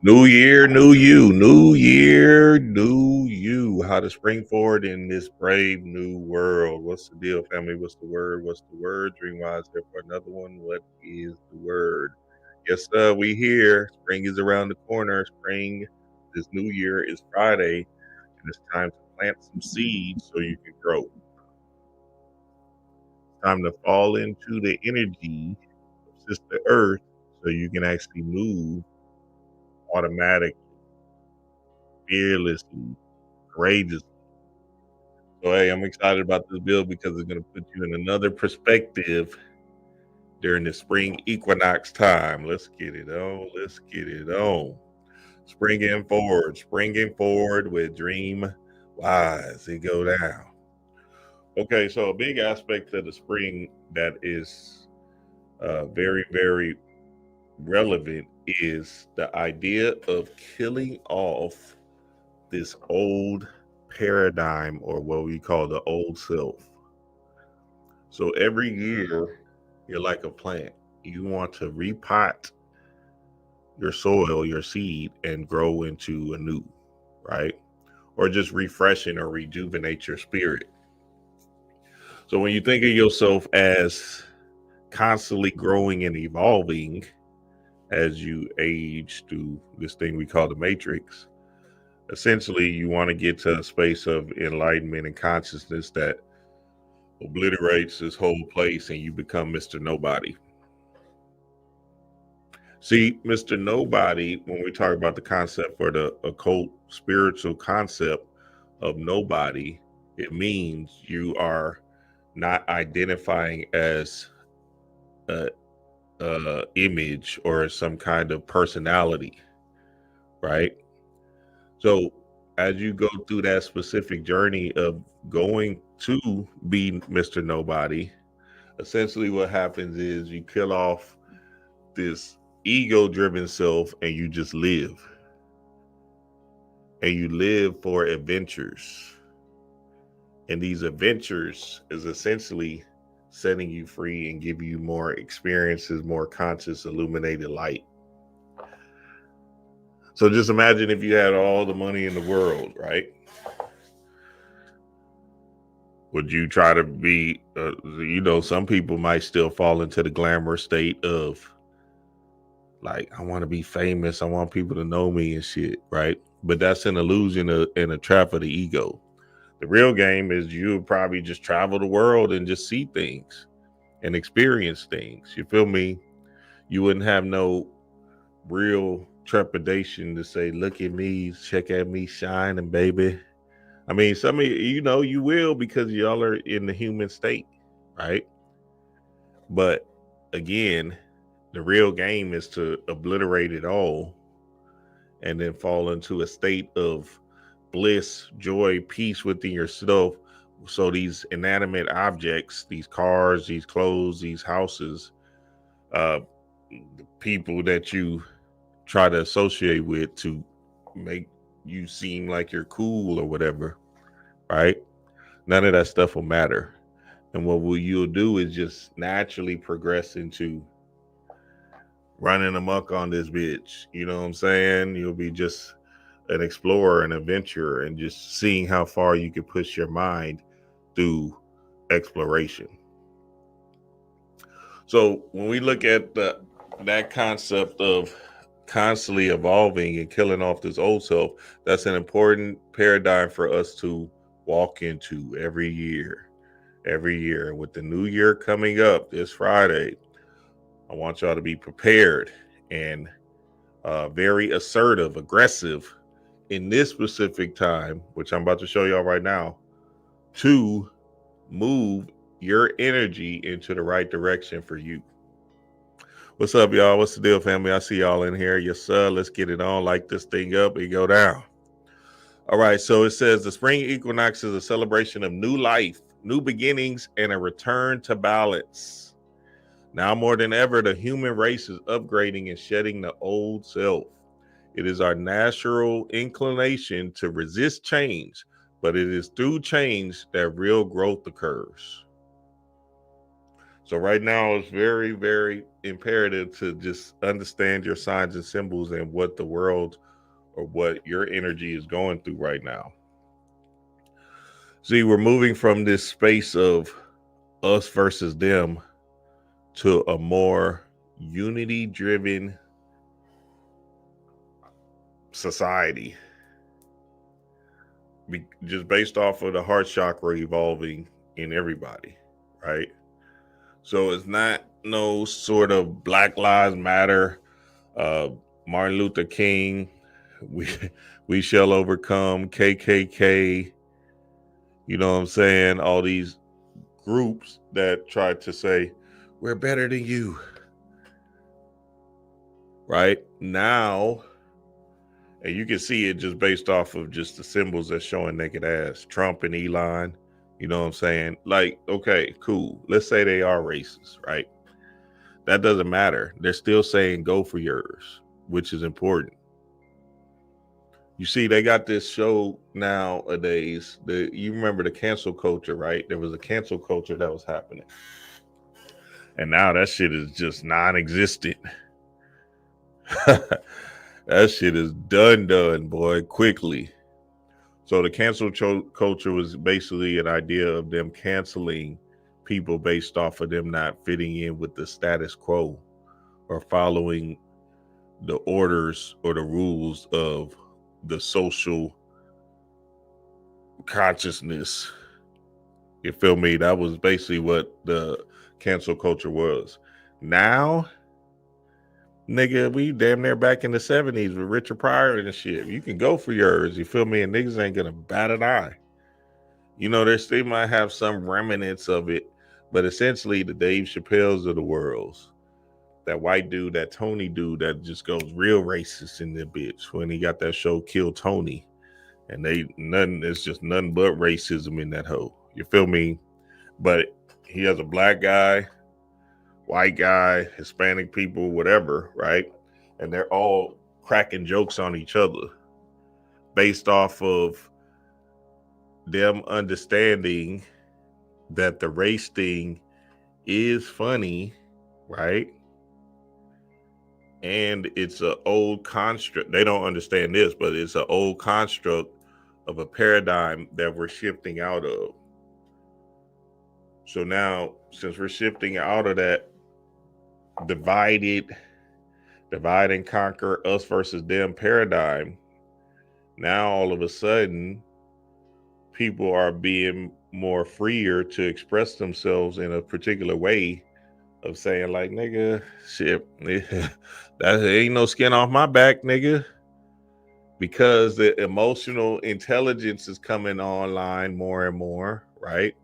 New year, new you. New year, new you. How to spring forward in this brave new world. What's the deal, family? What's the word? What's the word? Dreamwise here for another one. What is the word? Yes, sir. We here. Spring is around the corner. Spring. This new year is Friday, and it's time to plant some seeds so you can grow. It's time to fall into the energy of Sister Earth so you can actually move automatically, fearlessly, courageously. So, hey, I'm excited about this build because it's going to put you in another perspective during the spring equinox time. Let's get it on. Let's get it on. Springing forward with Dream Wise. It go down. Okay, so a big aspect of the spring that is very, very relevant is the idea of killing off this old paradigm or what we call the old self. So every year, you're like a plant. You want to repot your soil, your seed, and grow into a new, right? Or just refreshing or rejuvenate your spirit. So when you think of yourself as constantly growing and evolving as you age through this thing we call the matrix, essentially you want to get to a space of enlightenment and consciousness that obliterates this whole place and you become Mr. Nobody. See, Mr. Nobody, when we talk about the concept or the occult spiritual concept of nobody, it means you are not identifying as a, a image or some kind of personality, right? So as you go through that specific journey of going to be Mr. Nobody, essentially what happens is you kill off this ego driven self and you just live. And you live for adventures. And these adventures is essentially setting you free and give you more experiences, more conscious, illuminated light. So just imagine if you had all the money in the world, right? Would you try to be, some people might still fall into the glamour state of like, I want to be famous. I want people to know me and shit, right? But that's an illusion and a trap of the ego. The real game is you would probably just travel the world and just see things and experience things. You feel me? You wouldn't have no real trepidation to say, look at me, check at me shining, baby. I mean, some of you will because y'all are in the human state, right? But again, the real game is to obliterate it all and then fall into a state of bliss, joy, peace within yourself. So these inanimate objects, these cars, these clothes, these houses, the people that you try to associate with to make you seem like you're cool or whatever, right? None of that stuff will matter. And you'll do is just naturally progress into running amok on this bitch. You know what I'm saying? You'll be just an explorer, an adventurer, and just seeing how far you can push your mind through exploration. So when we look at that concept of constantly evolving and killing off this old self, that's an important paradigm for us to walk into every year. Every year. And with the new year coming up this Friday, I want y'all to be prepared and very assertive, aggressive in this specific time, which I'm about to show y'all right now, to move your energy into the right direction for you. What's up, y'all? What's the deal, family? I see y'all in here. Yes, sir. Let's get it on. Light this thing up and go down. All right. So it says the spring equinox is a celebration of new life, new beginnings, and a return to balance. Now more than ever, the human race is upgrading and shedding the old self. It is our natural inclination to resist change, but it is through change that real growth occurs. So right now it's very, very imperative to just understand your signs and symbols and what the world or what your energy is going through right now. See, we're moving from this space of us versus them to a more unity driven society, just based off of the heart chakra evolving in everybody, right? So it's not no sort of Black Lives Matter, uh, Martin Luther King, we we shall overcome, KKK. You know what I'm saying? All these groups that try to say we're better than you, right? Now, and you can see it just based off of just the symbols that's showing naked ass. Trump and Elon, you know what I'm saying? Like, okay, cool. Let's say they are racist, right? That doesn't matter. They're still saying go for yours, which is important. You see, they got this show nowadays. You remember the cancel culture, right? There was a cancel culture that was happening. And now that shit is just non-existent. That shit is done, boy, quickly. So the cancel culture was basically an idea of them canceling people based off of them not fitting in with the status quo or following the orders or the rules of the social consciousness. You feel me? That was basically what the cancel culture was. Now, nigga, we damn near back in the 70s with Richard Pryor and shit. You can go for yours, you feel me? And niggas ain't gonna bat an eye. You know, they might have some remnants of it, but essentially the Dave Chappelle's of the world, that white dude, that Tony dude that just goes real racist in the bitch when he got that show Kill Tony. And it's just nothing but racism in that hoe. You feel me? But he has a black guy, white guy, Hispanic people, whatever, right? And they're all cracking jokes on each other based off of them understanding that the race thing is funny, right? And it's an old construct. They don't understand this, but it's an old construct of a paradigm that we're shifting out of. So now, since we're shifting out of that divide and conquer, us versus them paradigm, now all of a sudden, people are being more freer to express themselves in a particular way of saying like, nigga, shit, that ain't no skin off my back, nigga. Because the emotional intelligence is coming online more and more, right?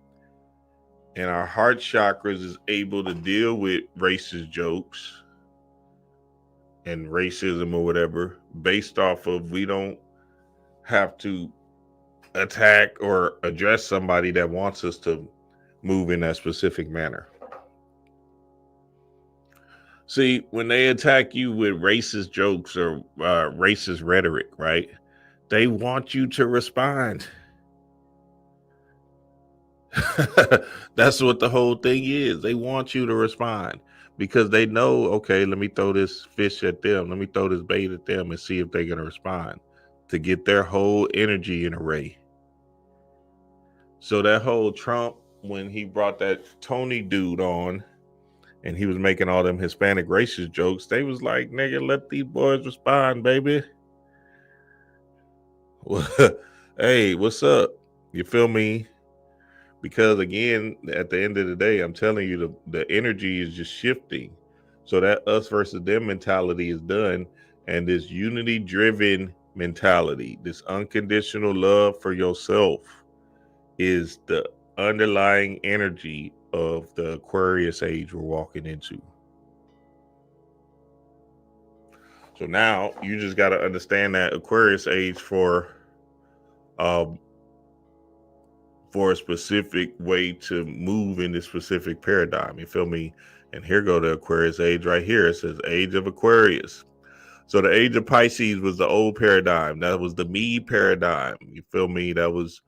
And our heart chakras is able to deal with racist jokes and racism or whatever based off of we don't have to attack or address somebody that wants us to move in that specific manner. See, when they attack you with racist jokes or racist rhetoric, right? They want you to respond. That's what the whole thing is. They want you to respond because they know, okay, let me throw this fish at them. Let me throw this bait at them and see if they're going to respond to get their whole energy in array. So that whole Trump, when he brought that Tony dude on and he was making all them Hispanic racist jokes, they was like, nigga, let these boys respond, baby. Hey, what's up? You feel me? Because again, at the end of the day, I'm telling you, the energy is just shifting. So that us versus them mentality is done. And this unity driven mentality, this unconditional love for yourself is the underlying energy of the Aquarius age we're walking into. So now you just got to understand that Aquarius age for a specific way to move in this specific paradigm. You feel me? And here go the Aquarius age right here. It says age of Aquarius. So the age of Pisces was the old paradigm. That was the me paradigm. You feel me? That was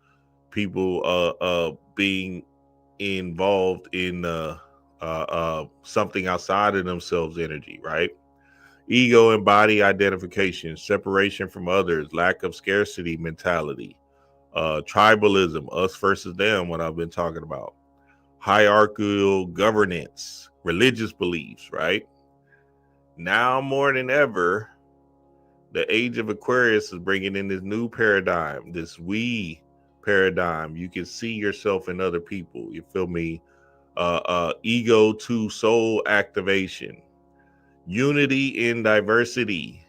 people being involved in something outside of themselves energy, right? Ego and body identification, separation from others, lack of scarcity mentality, tribalism, us versus them, what I've been talking about, hierarchical governance, religious beliefs, right? Now more than ever, the age of Aquarius is bringing in this new paradigm, this we paradigm. You can see yourself in other people. You feel me? Ego to soul activation, unity in diversity.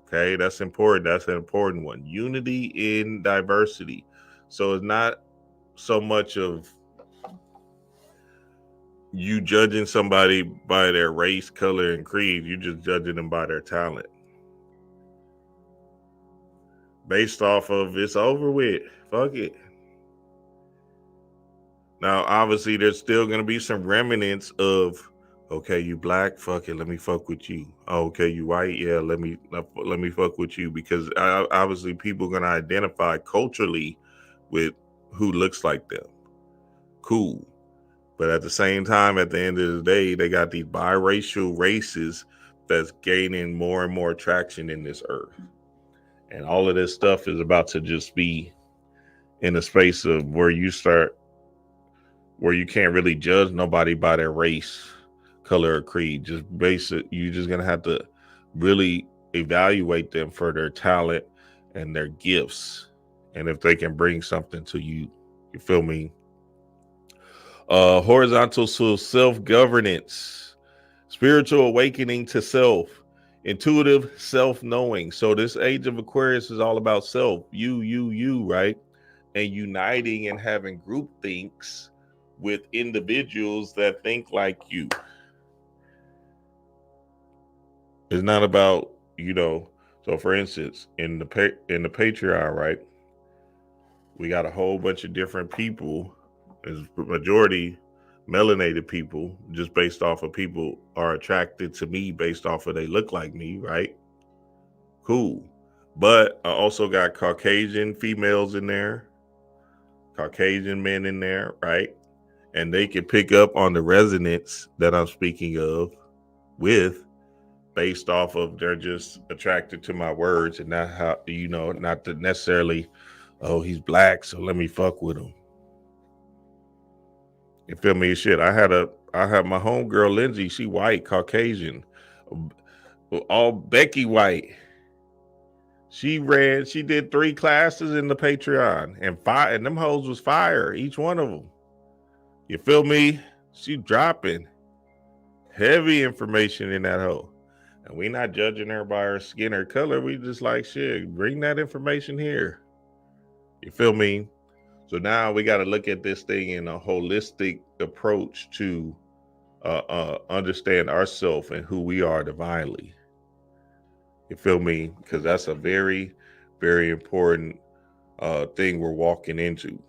Okay, that's important. That's an important one. Unity in diversity. So it's not so much of you judging somebody by their race, color, and creed. You're just judging them by their talent. Based off of it's over with. Fuck it. Now, obviously, there's still going to be some remnants of, okay, you black, fuck it, let me fuck with you. Oh, okay, you white, yeah, let me fuck with you, because obviously people are going to identify culturally with who looks like them. Cool. But at the same time, at the end of the day, they got these biracial races that's gaining more and more traction in this earth. And all of this stuff is about to just be in a space of where you can't really judge nobody by their race, color, or creed. Just basic, you're just gonna have to really evaluate them for their talent and their gifts, and if they can bring something to you. You feel me? Horizontal self-governance, spiritual awakening to self, intuitive self-knowing. So this age of Aquarius is all about self, you, right? And uniting and having group thinks with individuals that think like you. It's not about, so for instance, in the Patreon, right? We got a whole bunch of different people. There's majority melanated people, just based off of people are attracted to me based off of they look like me, right? Cool. But I also got Caucasian females in there, Caucasian men in there, right? And they can pick up on the resonance that I'm speaking of with, based off of they're just attracted to my words, and not how, not to necessarily, oh, he's black, so let me fuck with him. You feel me? Shit. I had my homegirl Lindsay, she white, Caucasian, all Becky white. She did 3 classes in the Patreon, and them hoes was fire, each one of them. You feel me? She dropping heavy information in that hoe. And we not judging her by her skin or color. We just like, shit, bring that information here. You feel me? So now we got to look at this thing in a holistic approach to understand ourselves and who we are divinely. You feel me? Because that's a very, very important thing we're walking into.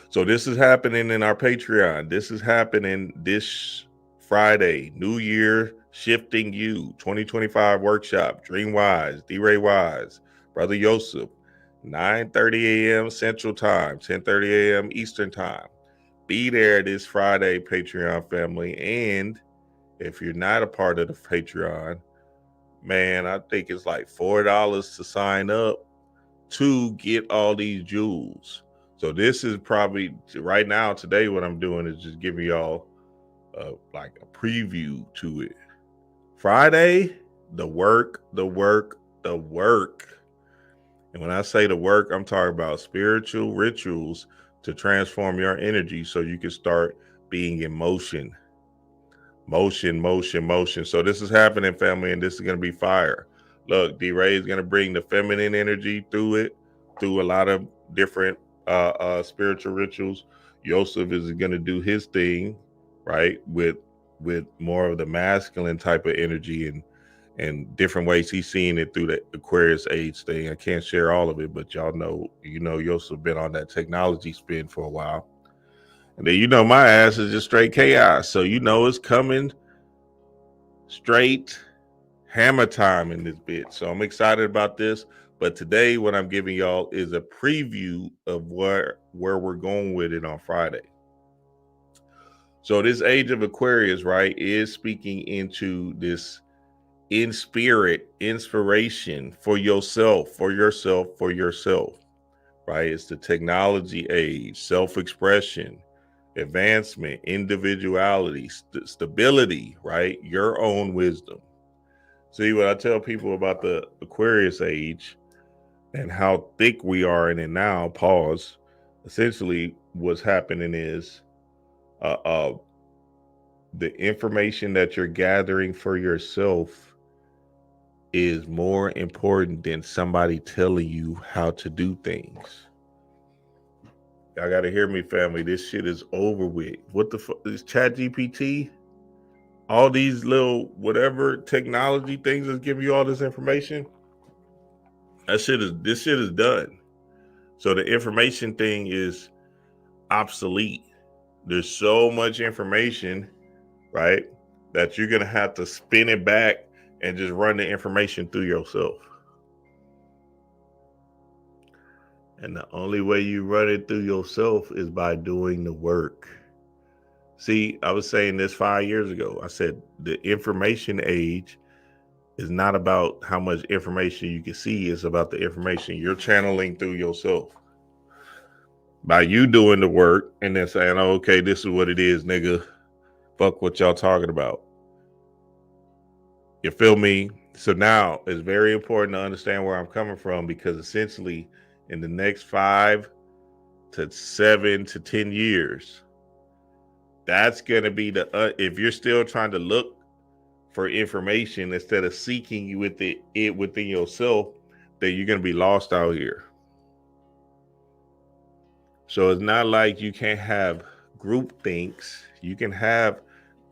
So this is happening in our Patreon. This is happening this Friday, New Year, Shifting You, 2025 workshop, Dream Wise, D-Ray Wise, Brother Yosef, 9:30 a.m. Central Time, 10:30 a.m. Eastern Time. Be there this Friday, Patreon family. And if you're not a part of the Patreon, man, I think it's like $4 to sign up to get all these jewels. So this is probably right now, today, what I'm doing is just giving y'all like a preview to it. Friday, the work. And when I say the work, I'm talking about spiritual rituals to transform your energy so you can start being in motion. Motion. So this is happening, family, and this is going to be fire. Look, D-Ray is going to bring the feminine energy through a lot of different spiritual rituals. Yosef is going to do his thing, right, with more of the masculine type of energy and different ways he's seeing it through the Aquarius age thing. I can't share all of it, but y'all know, Yosef been on that technology spin for a while. And then, my ass is just straight chaos. So, it's coming straight hammer time in this bit. So I'm excited about this. But today, what I'm giving y'all is a preview of where we're going with it on Friday. So this age of Aquarius, right, is speaking into this in spirit inspiration for yourself, right? It's the technology age, self-expression, advancement, individuality, stability, right? Your own wisdom. See, what I tell people about the Aquarius age and how thick we are in it now, pause. Essentially, what's happening is uh, uh, the information that you're gathering for yourself is more important than somebody telling you how to do things. Y'all gotta hear me, family. This shit is over with. What the fuck is Chat GPT? All these little whatever technology things that's giving you all this information. This shit is done. So the information thing is obsolete. There's so much information, right? That you're gonna have to spin it back and just run the information through yourself. And the only way you run it through yourself is by doing the work. See, I was saying this 5 years ago. I said the information age is not about how much information you can see, it's about the information you're channeling through yourself. By you doing the work and then saying, oh, okay, this is what it is, nigga. Fuck what y'all talking about. You feel me? So now it's very important to understand where I'm coming from, because essentially in the next 5 to 7 to 10 years, that's going to be if you're still trying to look for information instead of seeking you with it within yourself, then you're going to be lost out here. So it's not like you can't have group thinks. You can have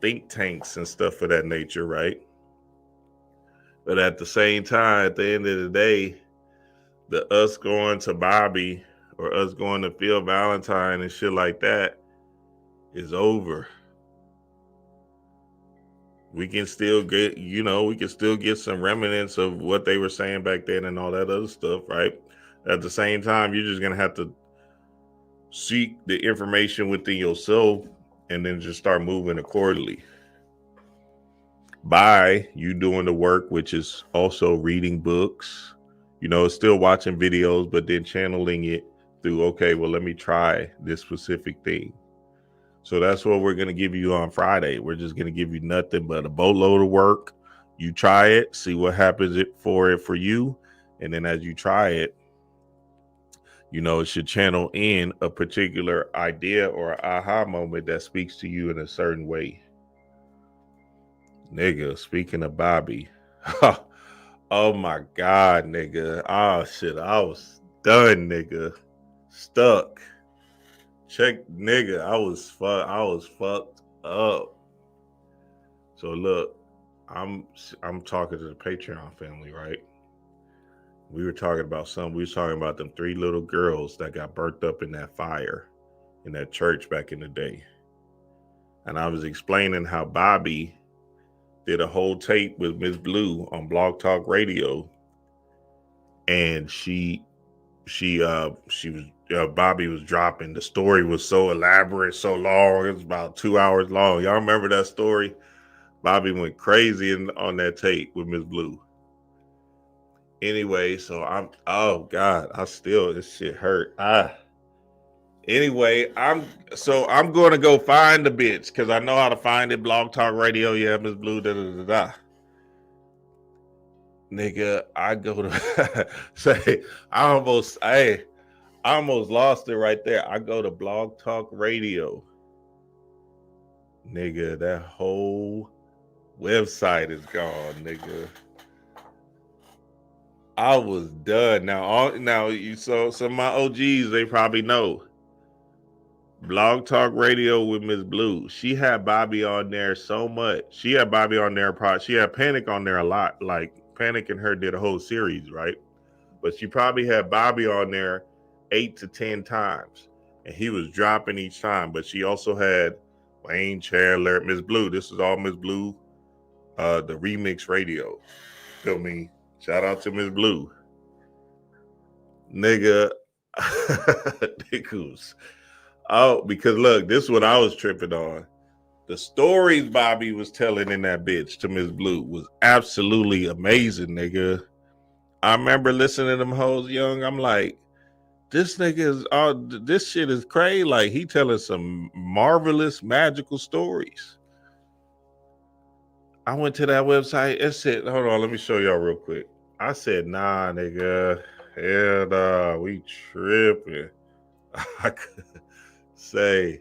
think tanks and stuff of that nature, right? But at the same time, at the end of the day, the us going to Bobby or us going to Phil Valentine and shit like that is over. We can still get, some remnants of what they were saying back then and all that other stuff, right? At the same time, you're just going to have to seek the information within yourself and then just start moving accordingly. By you doing the work, which is also reading books, still watching videos, but then channeling it through, okay, well, let me try this specific thing. So that's what we're going to give you on Friday. We're just going to give you nothing but a boatload of work. You try it, see what happens for you. And then as you try it, it should channel in a particular idea or aha moment that speaks to you in a certain way. Nigga, speaking of Bobby. Oh my God, nigga. Oh shit, I was done, nigga. Stuck. Check, nigga, I was fucked up. So look, I'm talking to the Patreon family, right? We were talking about them 3 little girls that got burnt up in that fire in that church back in the day. And I was explaining how Bobby did a whole tape with Miss Blue on Blog Talk Radio. And Bobby was dropping. The story was so elaborate, so long. It was about 2 hours long. Y'all remember that story? Bobby went crazy on that tape with Miss Blue. Anyway, so oh God, this shit hurt. Anyway, I'm going to go find the bitch because I know how to find it. Blog Talk Radio, yeah, Miss Blue, da. Nigga, I go to say, I almost lost it right there. I go to Blog Talk Radio. Nigga, that whole website is gone, nigga. I was done. Now you saw some of my OGs, they probably know. Blog Talk Radio with Miss Blue. She had Bobby on there so much. She had Bobby on there. She had Panic on there a lot. Like Panic and her did a whole series, right? But she probably had Bobby on there 8 to 10 times, and he was dropping each time. But she also had Wayne Chandler, Miss Blue. This is all Miss Blue, the remix radio. Feel me? Shout out to Miss Blue, nigga. Niggas. Oh, because look, this is what I was tripping on. The stories Bobby was telling in that bitch to Miss Blue was absolutely amazing, nigga. I remember listening to them hoes young. I'm like, this nigga is this shit is crazy. Like, he telling some marvelous magical stories. I went to that website. It said, hold on, let me show y'all real quick. I said, nah, nigga. Hell nah, we tripping. I could say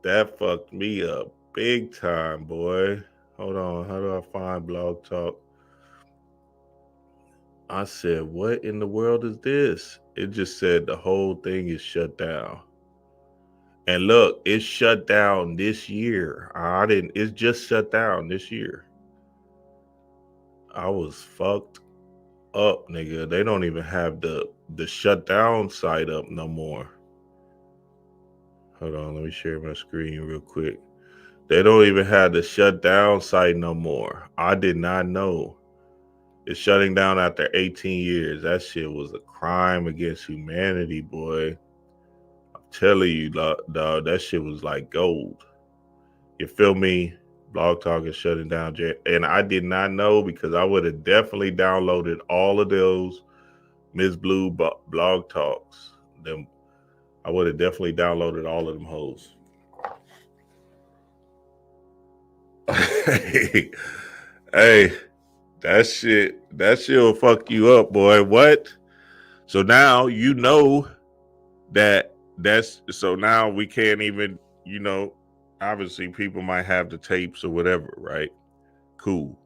that fucked me up big time, boy. Hold on, how do I find Blog Talk? I said, what in the world is this? It just said the whole thing is shut down. And look, it's shut down this year. It's just shut down this year. I was fucked up, nigga. They don't even have the shutdown site up no more. Hold on, let me share my screen real quick. They don't even have the shutdown site no more. I did not know. It's shutting down after 18 years. That shit was a crime against humanity, boy. I'm telling you, dog, that shit was like gold. You feel me? Blog Talk is shutting down. And I did not know, because I would have definitely downloaded all of those Ms. Blue Blog Talks. I would have definitely downloaded all of them hoes. Hey, that shit will fuck you up, boy. What? So now you know so now we can't even, obviously people might have the tapes or whatever, right? Cool.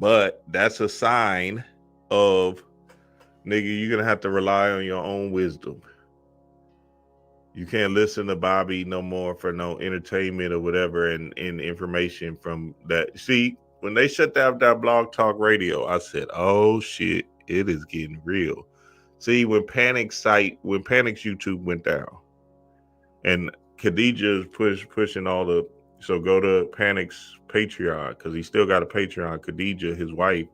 But that's a sign of, nigga, you're gonna have to rely on your own wisdom. You can't listen to Bobby no more for no entertainment or whatever and information from that. See, when they shut down that Blog Talk Radio, I said, oh shit, it is getting real. See, when Panic's YouTube went down, and Khadija is pushing all the, so go to Panic's Patreon, because he still got a Patreon. Khadija, his wife,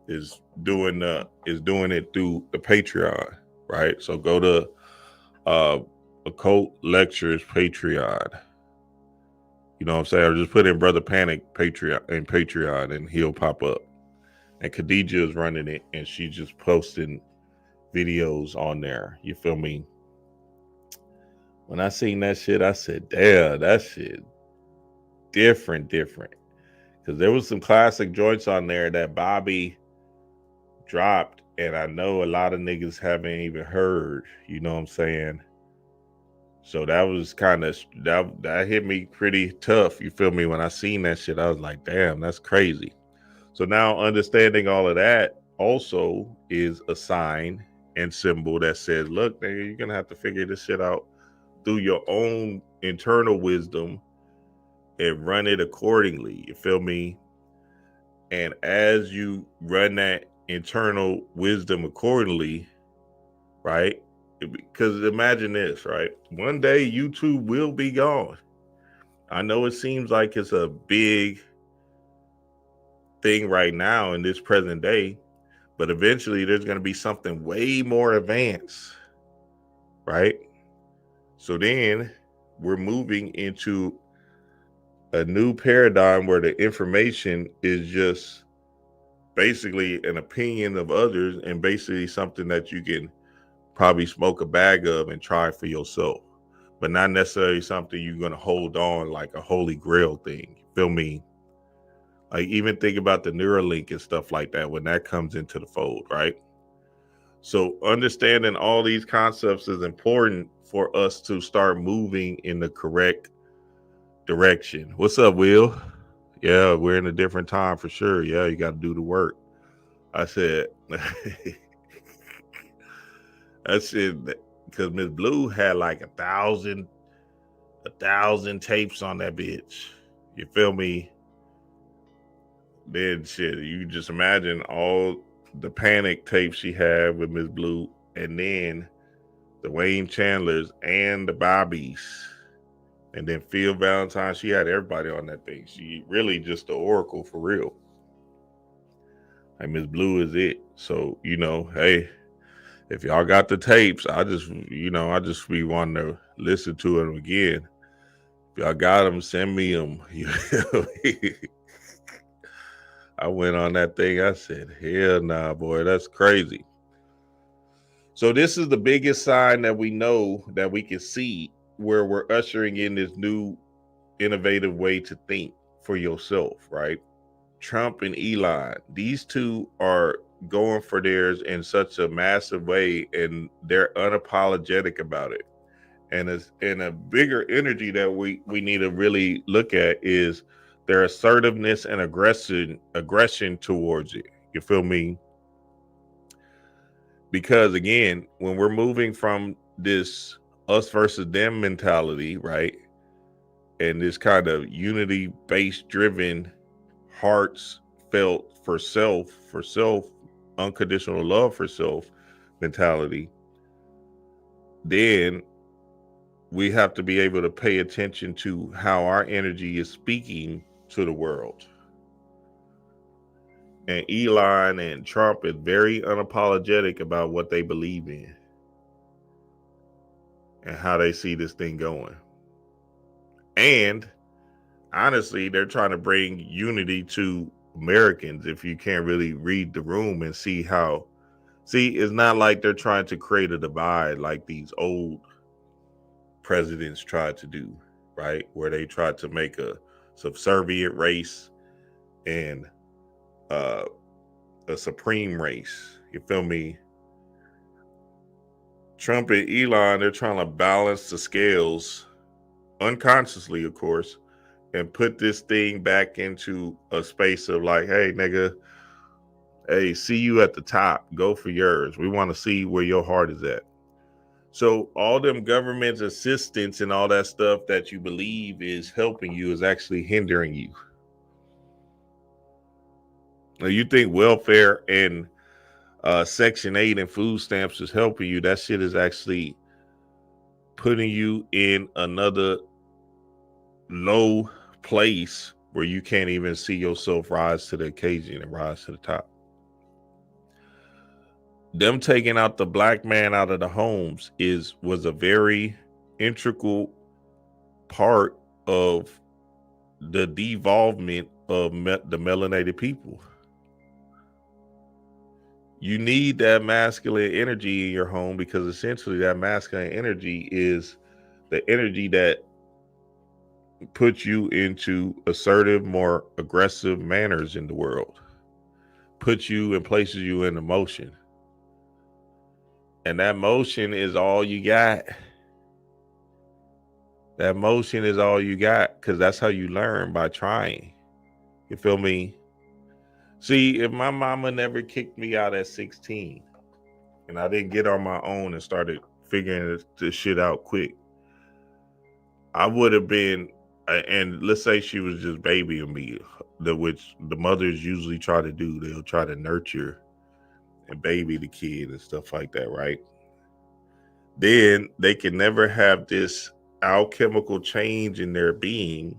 is doing it through the Patreon, right? So go to Occult Lectures Patreon. You know what I'm saying? Or just put in Brother Panic Patreon and he'll pop up. And Khadija is running it, and she's just posting videos on there. You feel me? When I seen that shit, I said, damn, that shit different. Because there was some classic joints on there that Bobby dropped, and I know a lot of niggas haven't even heard. You know what I'm saying? So that was kind of, that hit me pretty tough. You feel me? When I seen that shit, I was like, damn, that's crazy. So now understanding all of that also is a sign and symbol that says, look, nigga, you're going to have to figure this shit out through your own internal wisdom and run it accordingly. You feel me? And as you run that internal wisdom accordingly, right? Because imagine this, right? One day YouTube will be gone. I know it seems like it's a big thing right now in this present day, but eventually there's going to be something way more advanced, right? So then we're moving into a new paradigm where the information is just basically an opinion of others, and basically something that you can probably smoke a bag of and try for yourself, but not necessarily something you're going to hold on like a holy grail thing. You feel me? Like, even think about the Neuralink and stuff like that when that comes into the fold, right? So understanding all these concepts is important for us to start moving in the correct direction. What's up, Will? Yeah, we're in a different time for sure. Yeah, you got to do the work. I said, because Miss Blue had like 1,000 tapes on that bitch. You feel me? Then shit, you just imagine all the Panic tapes she had with Miss Blue, and then the Wayne Chandlers and the Bobbies, and then Phil Valentine. She had everybody on that thing. She really just the oracle for real. Like, Miss Blue is it. So, hey, if y'all got the tapes, I just be wanting to listen to them again. If y'all got them, send me them. I went on that thing. I said, hell nah, boy, that's crazy. So this is the biggest sign that we know that we can see where we're ushering in this new innovative way to think for yourself, right? Trump and Elon, these two are going for theirs in such a massive way, and they're unapologetic about it. And it's in a bigger energy that we need to really look at is their assertiveness and aggression towards it. You feel me? Because again, when we're moving from this us versus them mentality, right, and this kind of unity based driven, hearts felt for self, unconditional love for self mentality, then we have to be able to pay attention to how our energy is speaking to the world. And Elon and Trump is very unapologetic about what they believe in and how they see this thing going. And honestly, they're trying to bring unity to Americans. If you can't really read the room and see it's not like they're trying to create a divide like these old presidents tried to do, right? Where they tried to make a subservient race and a supreme race. You feel me? Trump and Elon, they're trying to balance the scales unconsciously, of course, and put this thing back into a space of like, hey, nigga, hey, see you at the top. Go for yours. We want to see where your heart is at. So all them government assistance and all that stuff that you believe is helping you is actually hindering you. Now, you think welfare and Section 8 and food stamps is helping you. That shit is actually putting you in another low place where you can't even see yourself rise to the occasion and rise to the top. Them taking out the black man out of the homes was a very integral part of the devolvement of the melanated people. You need that masculine energy in your home because essentially that masculine energy is the energy that puts you into assertive, more aggressive manners in the world, puts you and places you in motion. And that motion is all you got. That motion is all you got because that's how you learn, by trying. You feel me? See, if my mama never kicked me out at 16 and I didn't get on my own and started figuring this shit out quick, I would have been, and let's say she was just babying me, which the mothers usually try to do. They'll try to nurture and baby the kid and stuff like that, right? Then they can never have this alchemical change in their being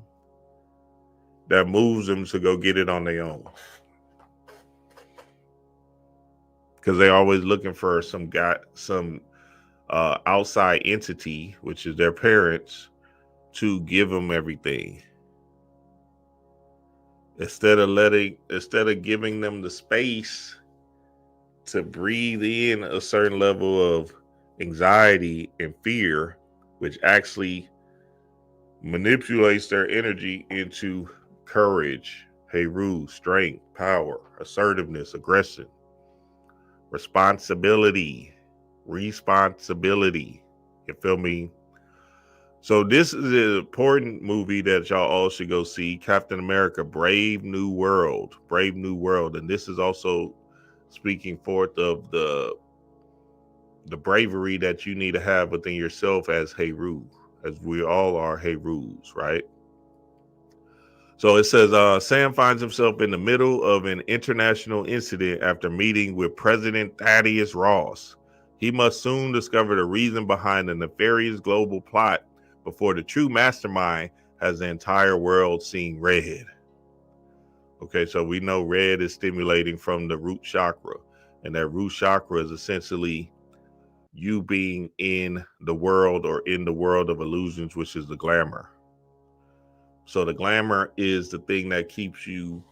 that moves them to go get it on their own. Because they're always looking for some outside entity, which is their parents, to give them everything. Instead of giving them the space to breathe in a certain level of anxiety and fear, which actually manipulates their energy into courage, Heru, strength, power, assertiveness, aggression, responsibility. You feel me? So this is an important movie that y'all all should go see. Captain America, Brave New World. And this is also speaking forth of the bravery that you need to have within yourself as Heru, as we all are Herus, right? So it says, Sam finds himself in the middle of an international incident after meeting with President Thaddeus Ross. He must soon discover the reason behind the nefarious global plot before the true mastermind has the entire world seeing red. Okay, so we know red is stimulating from the root chakra, and that root chakra is essentially you being in the world or in the world of illusions, which is the glamour. So the glamour is the thing that keeps you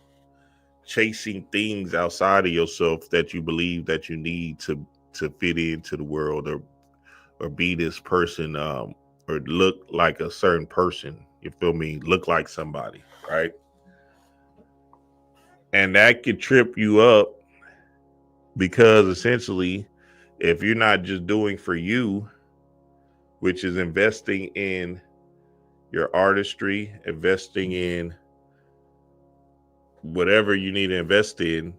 chasing things outside of yourself that you believe that you need to fit into the world, or be this person, or look like a certain person. You feel me? Look like somebody, right? And that could trip you up, because essentially, if you're not just doing for you, which is investing in your artistry, investing in whatever you need to invest in,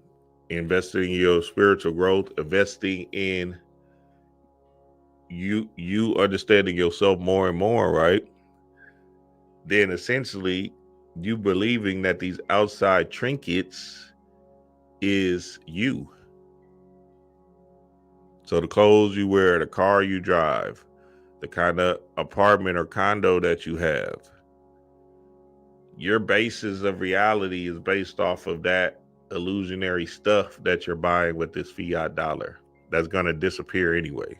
investing in your spiritual growth, investing in you understanding yourself more and more, right? Then essentially you believing that these outside trinkets is you. So the clothes you wear, the car you drive, the kind of apartment or condo that you have, your basis of reality is based off of that illusionary stuff that you're buying with this fiat dollar that's going to disappear anyway.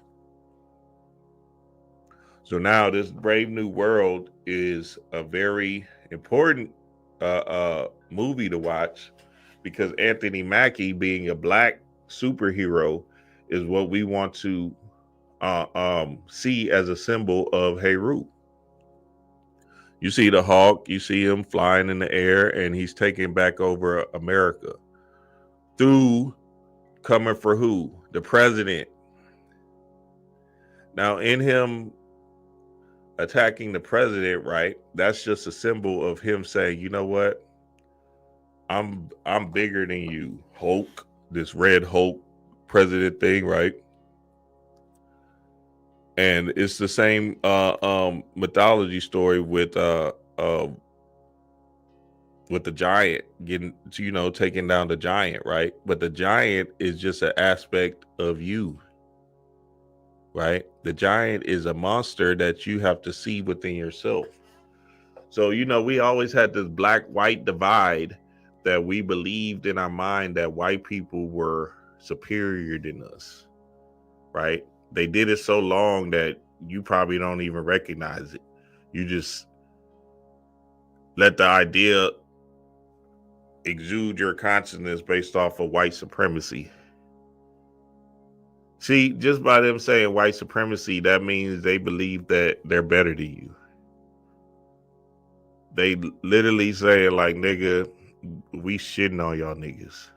So now this Brave New World is a very important movie to watch, because Anthony Mackie, being a black superhero, is what we want to see as a symbol of Heru. You see the Hawk, you see him flying in the air, and he's taking back over America through coming for who? The president. Now, in him attacking the president, right? That's just a symbol of him saying, you know what? I'm bigger than you, Hulk. This red Hulk president thing, right? And it's the same mythology story with the giant getting, taking down the giant, right? But the giant is just an aspect of you, right? The giant is a monster that you have to see within yourself. So, we always had this black-white divide, that we believed in our mind that white people were superior than us, right? They did it so long that you probably don't even recognize it. You just let the idea exude your consciousness based off of white supremacy. See, just by them saying white supremacy, that means they believe that they're better than you. They literally say, like, nigga, we shitting on y'all niggas.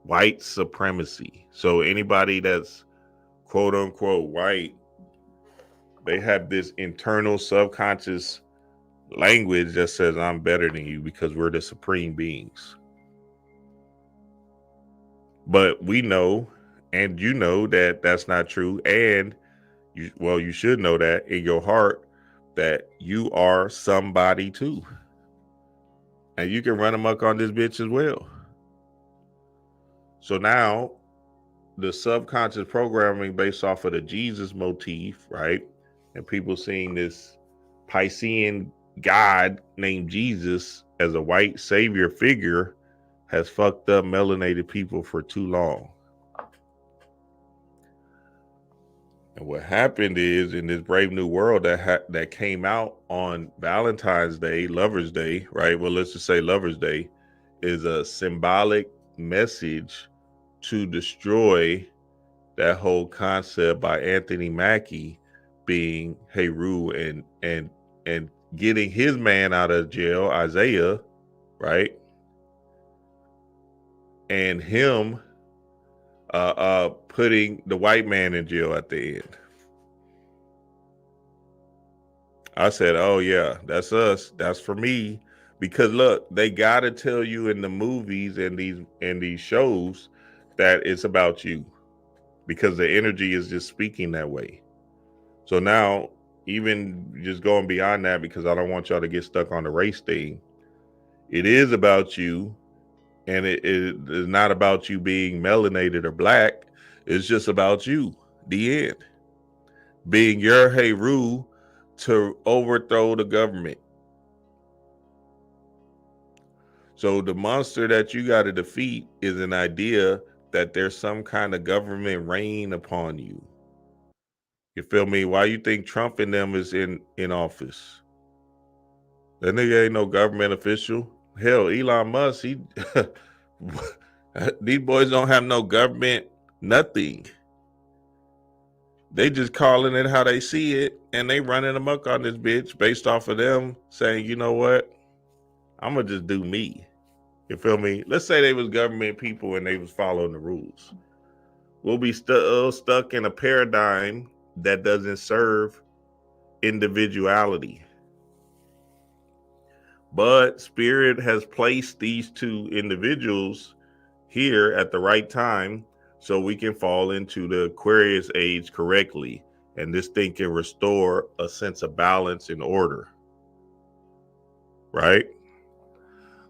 White supremacy. So anybody that's quote unquote white, they have this internal subconscious language that says, I'm better than you because we're the supreme beings. But we know, and you know, that that's not true. And you should know that in your heart, that you are somebody too. And you can run amok on this bitch as well. So now the subconscious programming based off of the Jesus motif, right? And people seeing this Piscean God named Jesus as a white savior figure has fucked up melanated people for too long. And what happened is, in this Brave New World that came out on Valentine's Day, Lover's Day, right? Well, let's just say Lover's Day, is a symbolic message to destroy that whole concept by Anthony Mackie being Heru, and getting his man out of jail, Isaiah, right? And him putting the white man in jail at the end. I said, oh yeah, that's us. That's for me. Because look, they gotta tell you in the movies and these shows that it's about you, because the energy is just speaking that way. So now, even just going beyond that, because I don't want y'all to get stuck on the race thing, it is about you. And it is not about you being melanated or black. It's just about you. The end. Being your Heru to overthrow the government. So the monster that you got to defeat is an idea that there's some kind of government reign upon you. You feel me? Why you think Trump and them is in office? That nigga ain't no government official. Hell, Elon Musk, he these boys don't have no government, nothing. They just calling it how they see it, and they running amok on this bitch based off of them saying, you know what, I'm gonna just do me. You feel me? Let's say they was government people and they was following the rules. We'll be stuck in a paradigm that doesn't serve individuality. But Spirit has placed these two individuals here at the right time so we can fall into the Aquarius age correctly. And this thing can restore a sense of balance and order. Right?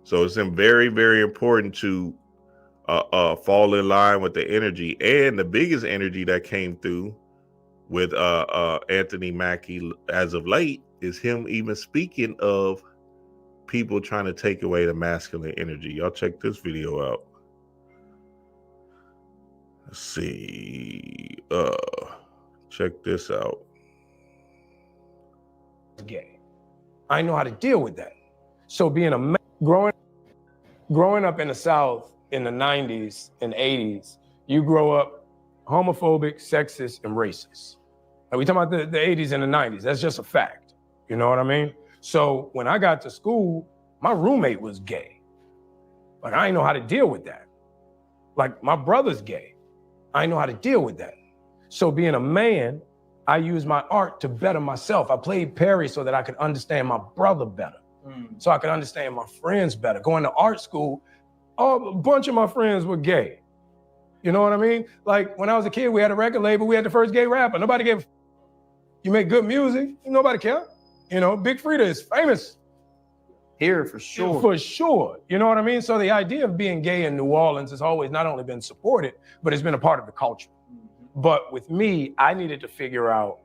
So it's very, very important to fall in line with the energy. And the biggest energy that came through with Anthony Mackie as of late is him even speaking of people trying to take away the masculine energy. Y'all check this video out. Let's see. Check this out. Gay. I know how to deal with that. So being a man, growing up in the South in the 90s and 80s, you grow up homophobic, sexist, and racist. And we talking about the 80s and the 90s. That's just a fact. You know what I mean? So when I got to school, my roommate was gay. Like, I didn't know how to deal with that. Like, my brother's gay. I didn't know how to deal with that. So being a man, I used my art to better myself. I played Perry so that I could understand my brother better. So I could understand my friends better. Going to art school, a bunch of my friends were gay. You know what I mean? Like, when I was a kid, we had a record label. We had the first gay rapper. Nobody gave. You make good music, nobody care. You know, Big Frida is famous. Here, for sure. For sure. You know what I mean? So the idea of being gay in New Orleans has always not only been supported, but it's been a part of the culture. But with me, I needed to figure out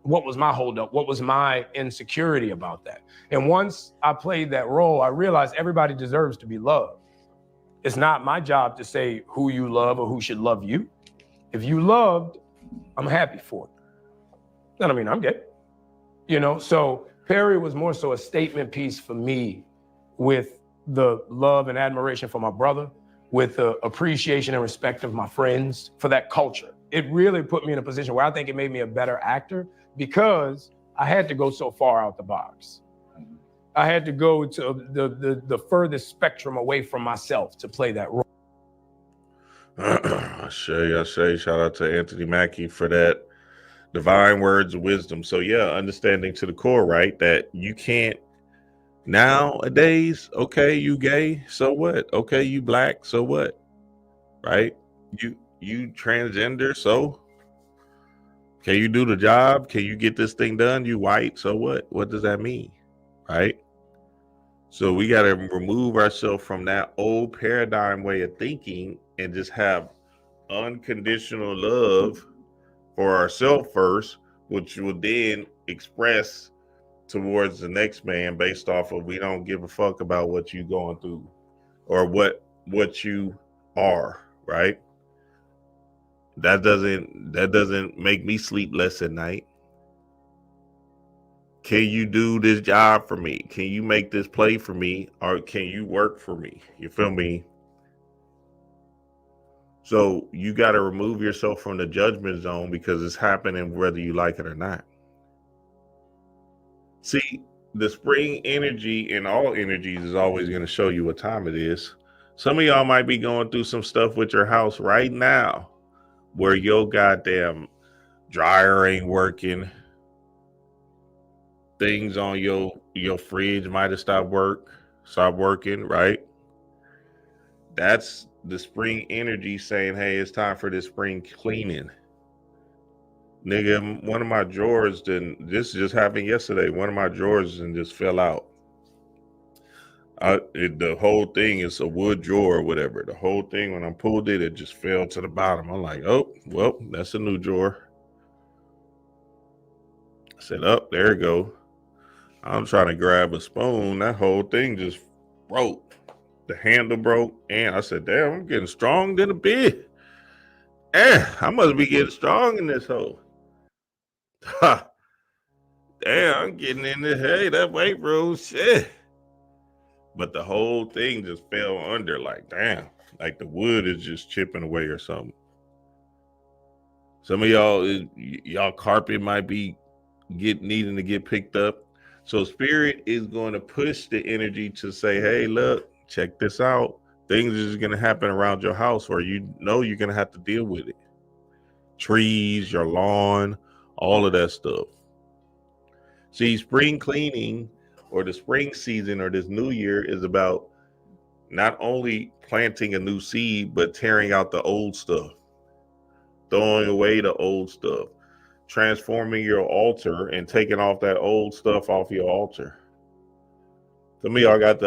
what was my holdup, what was my insecurity about that. And once I played that role, I realized everybody deserves to be loved. It's not my job to say who you love or who should love you. If you loved, I'm happy for it. That don't mean I'm gay. You know, so Perry was more so a statement piece for me with the love and admiration for my brother, with the appreciation and respect of my friends for that culture. It really put me in a position where I think it made me a better actor because I had to go so far out the box. I had to go to the furthest spectrum away from myself to play that role. I say, shout out to Anthony Mackie for that divine words of wisdom. So yeah, understanding to the core, right? That you can't nowadays, okay, you gay, so what? Okay, you black, so what? Right? You transgender, so can you do the job? Can you get this thing done? You white, so what? What does that mean? Right? So we got to remove ourselves from that old paradigm way of thinking and just have unconditional love for ourselves first, which will then express towards the next man based off of we don't give a fuck about what you going through or what you are, right? That doesn't make me sleep less at night. Can you do this job for me? Can you make this play for me? Or can you work for me? You feel me? So you got to remove yourself from the judgment zone because it's happening whether you like it or not. See, the spring energy and all energies is always going to show you what time it is. Some of y'all might be going through some stuff with your house right now where your goddamn dryer ain't working. Things on your fridge might have stopped working, right? That's the spring energy saying, hey, it's time for this spring cleaning. Nigga, one of my drawers this just happened yesterday. One of my drawers just fell out. The whole thing is a wood drawer or whatever. The whole thing, when I pulled it, it just fell to the bottom. I'm like, oh, well, that's a new drawer. I said, oh, there it go. I'm trying to grab a spoon. That whole thing just broke. The handle broke. And I said, damn, I'm getting strong than a bit. I must be getting strong in this hole. Ha. damn, I'm getting in the hey, that weight room shit. But the whole thing just fell under, like, damn, like the wood is just chipping away or something. Some of y'all carpet might be needing to get picked up. So spirit is going to push the energy to say, hey, look, check this out. Things are just going to happen around your house, or you know you're going to have to deal with it. Trees, your lawn, all of that stuff. See, spring cleaning or the spring season or this new year is about not only planting a new seed, but tearing out the old stuff, throwing away the old stuff, transforming your altar and taking off that old stuff off your altar. Some of y'all got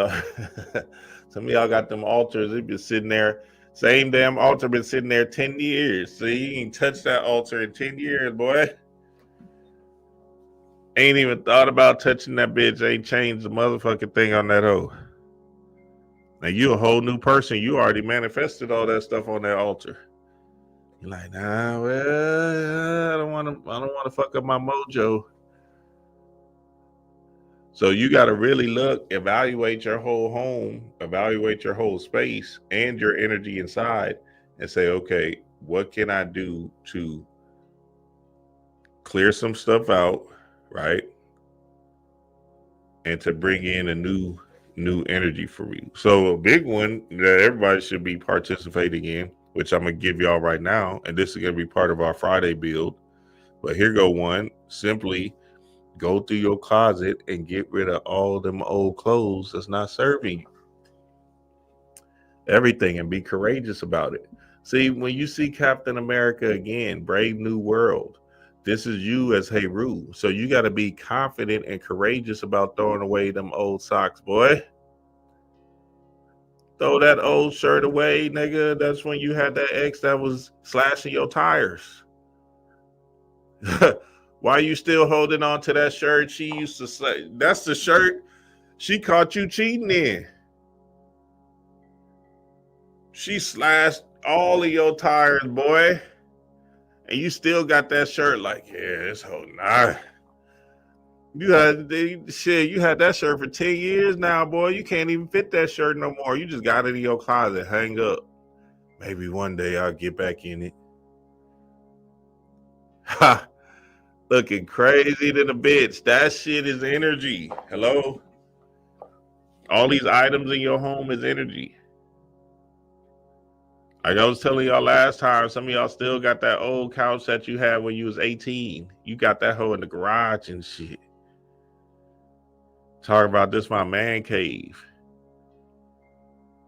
some of y'all got them altars. They've been sitting there. Same damn altar been sitting there 10 years. So you ain't touched that altar in 10 years, boy. Ain't even thought about touching that bitch. Ain't changed the motherfucking thing on that hoe. Now you a whole new person. You already manifested all that stuff on that altar. You're like, nah, well, I don't want to fuck up my mojo. So you got to really evaluate your whole home, evaluate your whole space and your energy inside and say, okay, what can I do to clear some stuff out, right? And to bring in a new energy for you. So a big one that everybody should be participating in, which I'm going to give y'all right now, and this is going to be part of our Friday build. But here go one. Simply go through your closet and get rid of all them old clothes that's not serving you. Everything, and be courageous about it. See, when you see Captain America again, Brave New World, this is you as Heru. So you got to be confident and courageous about throwing away them old socks, boy. Throw that old shirt away, nigga. That's when you had that ex that was slashing your tires. Why are you still holding on to that shirt she used to say? That's the shirt she caught you cheating in. She slashed all of your tires, boy. And you still got that shirt like, yeah, it's holding on. You had that shirt for 10 years now, boy. You can't even fit that shirt no more. You just got it in your closet, hang up. Maybe one day I'll get back in it. Ha! Looking crazy to the bitch. That shit is energy. Hello? All these items in your home is energy. Like I was telling y'all last time, some of y'all still got that old couch that you had when you was 18. You got that hoe in the garage and shit. Talk about this, my man cave.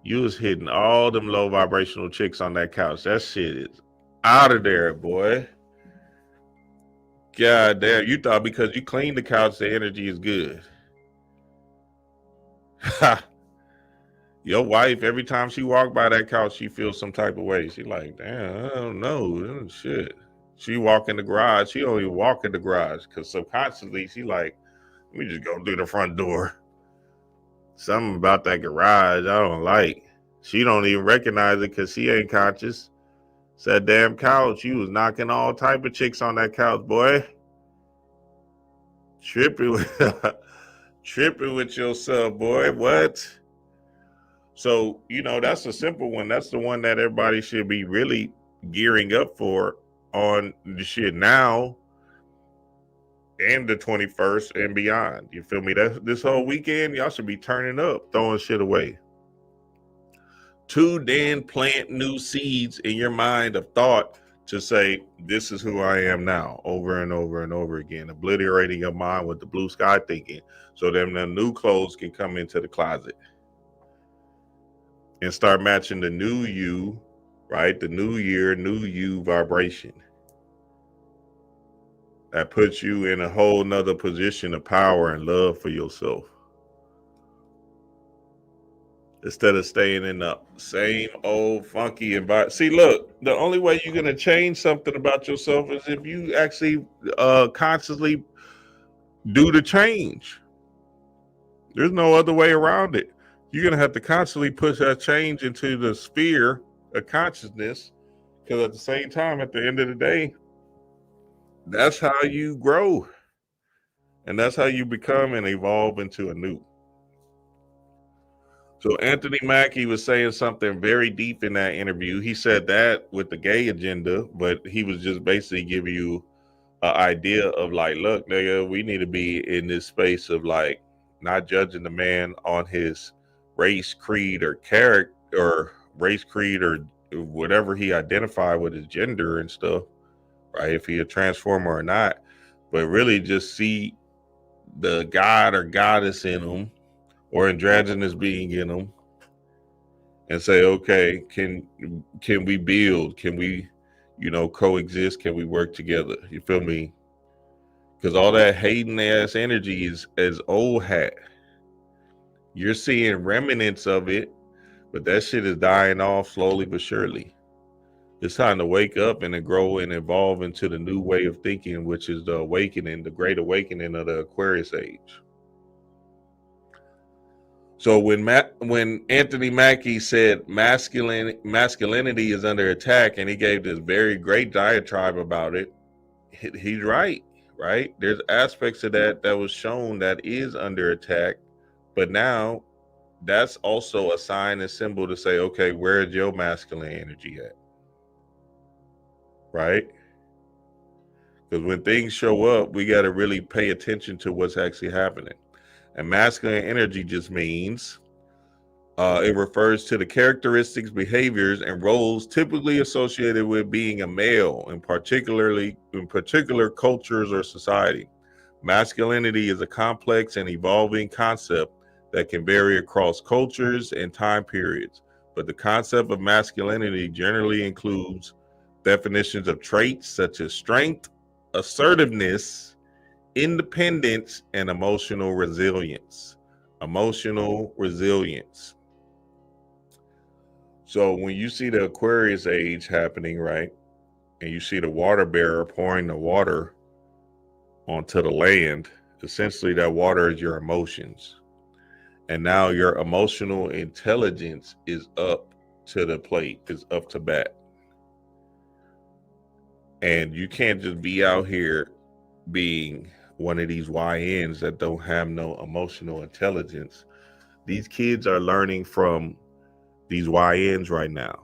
You was hitting all them low vibrational chicks on that couch. That shit is out of there, boy. God damn, you thought because you cleaned the couch, the energy is good. Your wife, every time she walked by that couch, she feels some type of way. She like, damn, I don't know. Shit. She walk in the garage. She don't even walk in the garage because subconsciously she like, let me just go through the front door. Something about that garage I don't like. She don't even recognize it because she ain't conscious. It's that damn couch. You was knocking all type of chicks on that couch, boy. Tripping with yourself, boy. What? So, that's a simple one. That's the one that everybody should be really gearing up for on the shit now and the 21st and beyond. You feel me? This whole weekend, y'all should be turning up, throwing shit away. To then plant new seeds in your mind of thought to say, this is who I am now, over and over and over again, obliterating your mind with the blue sky thinking, so then the new clothes can come into the closet and start matching the new you, right? The new year, new you vibration. That puts you in a whole nother position of power and love for yourself. Instead of staying in the same old funky environment. See, look, the only way you're going to change something about yourself is if you actually consciously do the change. There's no other way around it. You're going to have to constantly push that change into the sphere of consciousness, because at the same time, at the end of the day, that's how you grow. And that's how you become and evolve into a new. So Anthony Mackie was saying something very deep in that interview. He said that with the gay agenda, but he was just basically giving you an idea of like, look, nigga, we need to be in this space of like not judging the man on his race, creed, or character, or race, creed, or whatever he identified with his gender and stuff, right? If he a transformer or not, but really just see the god or goddess in him or androgynous being in them and say, okay, can we build? Can we, coexist? Can we work together? You feel me? Because all that hating ass energy is old hat. You're seeing remnants of it, but that shit is dying off slowly but surely. It's time to wake up and to grow and evolve into the new way of thinking, which is the awakening, the great awakening of the Aquarius age. So when Anthony Mackie said masculinity is under attack, and he gave this very great diatribe about it, he's right? There's aspects of that was shown that is under attack, but now that's also a sign and symbol to say, okay, where's your masculine energy at? Right? Because when things show up, we got to really pay attention to what's actually happening. And masculine energy just means it refers to the characteristics, behaviors, and roles typically associated with being a male, in particular cultures or society. Masculinity is a complex and evolving concept that can vary across cultures and time periods, but the concept of masculinity generally includes definitions of traits such as strength, assertiveness, independence, and emotional resilience. So when you see the Aquarius age happening, right, and you see the water bearer pouring the water onto the land, essentially that water is your emotions. And now your emotional intelligence is up to the plate, is up to bat. And you can't just be out here being one of these YNs that don't have no emotional intelligence. These kids are learning from these YNs right now.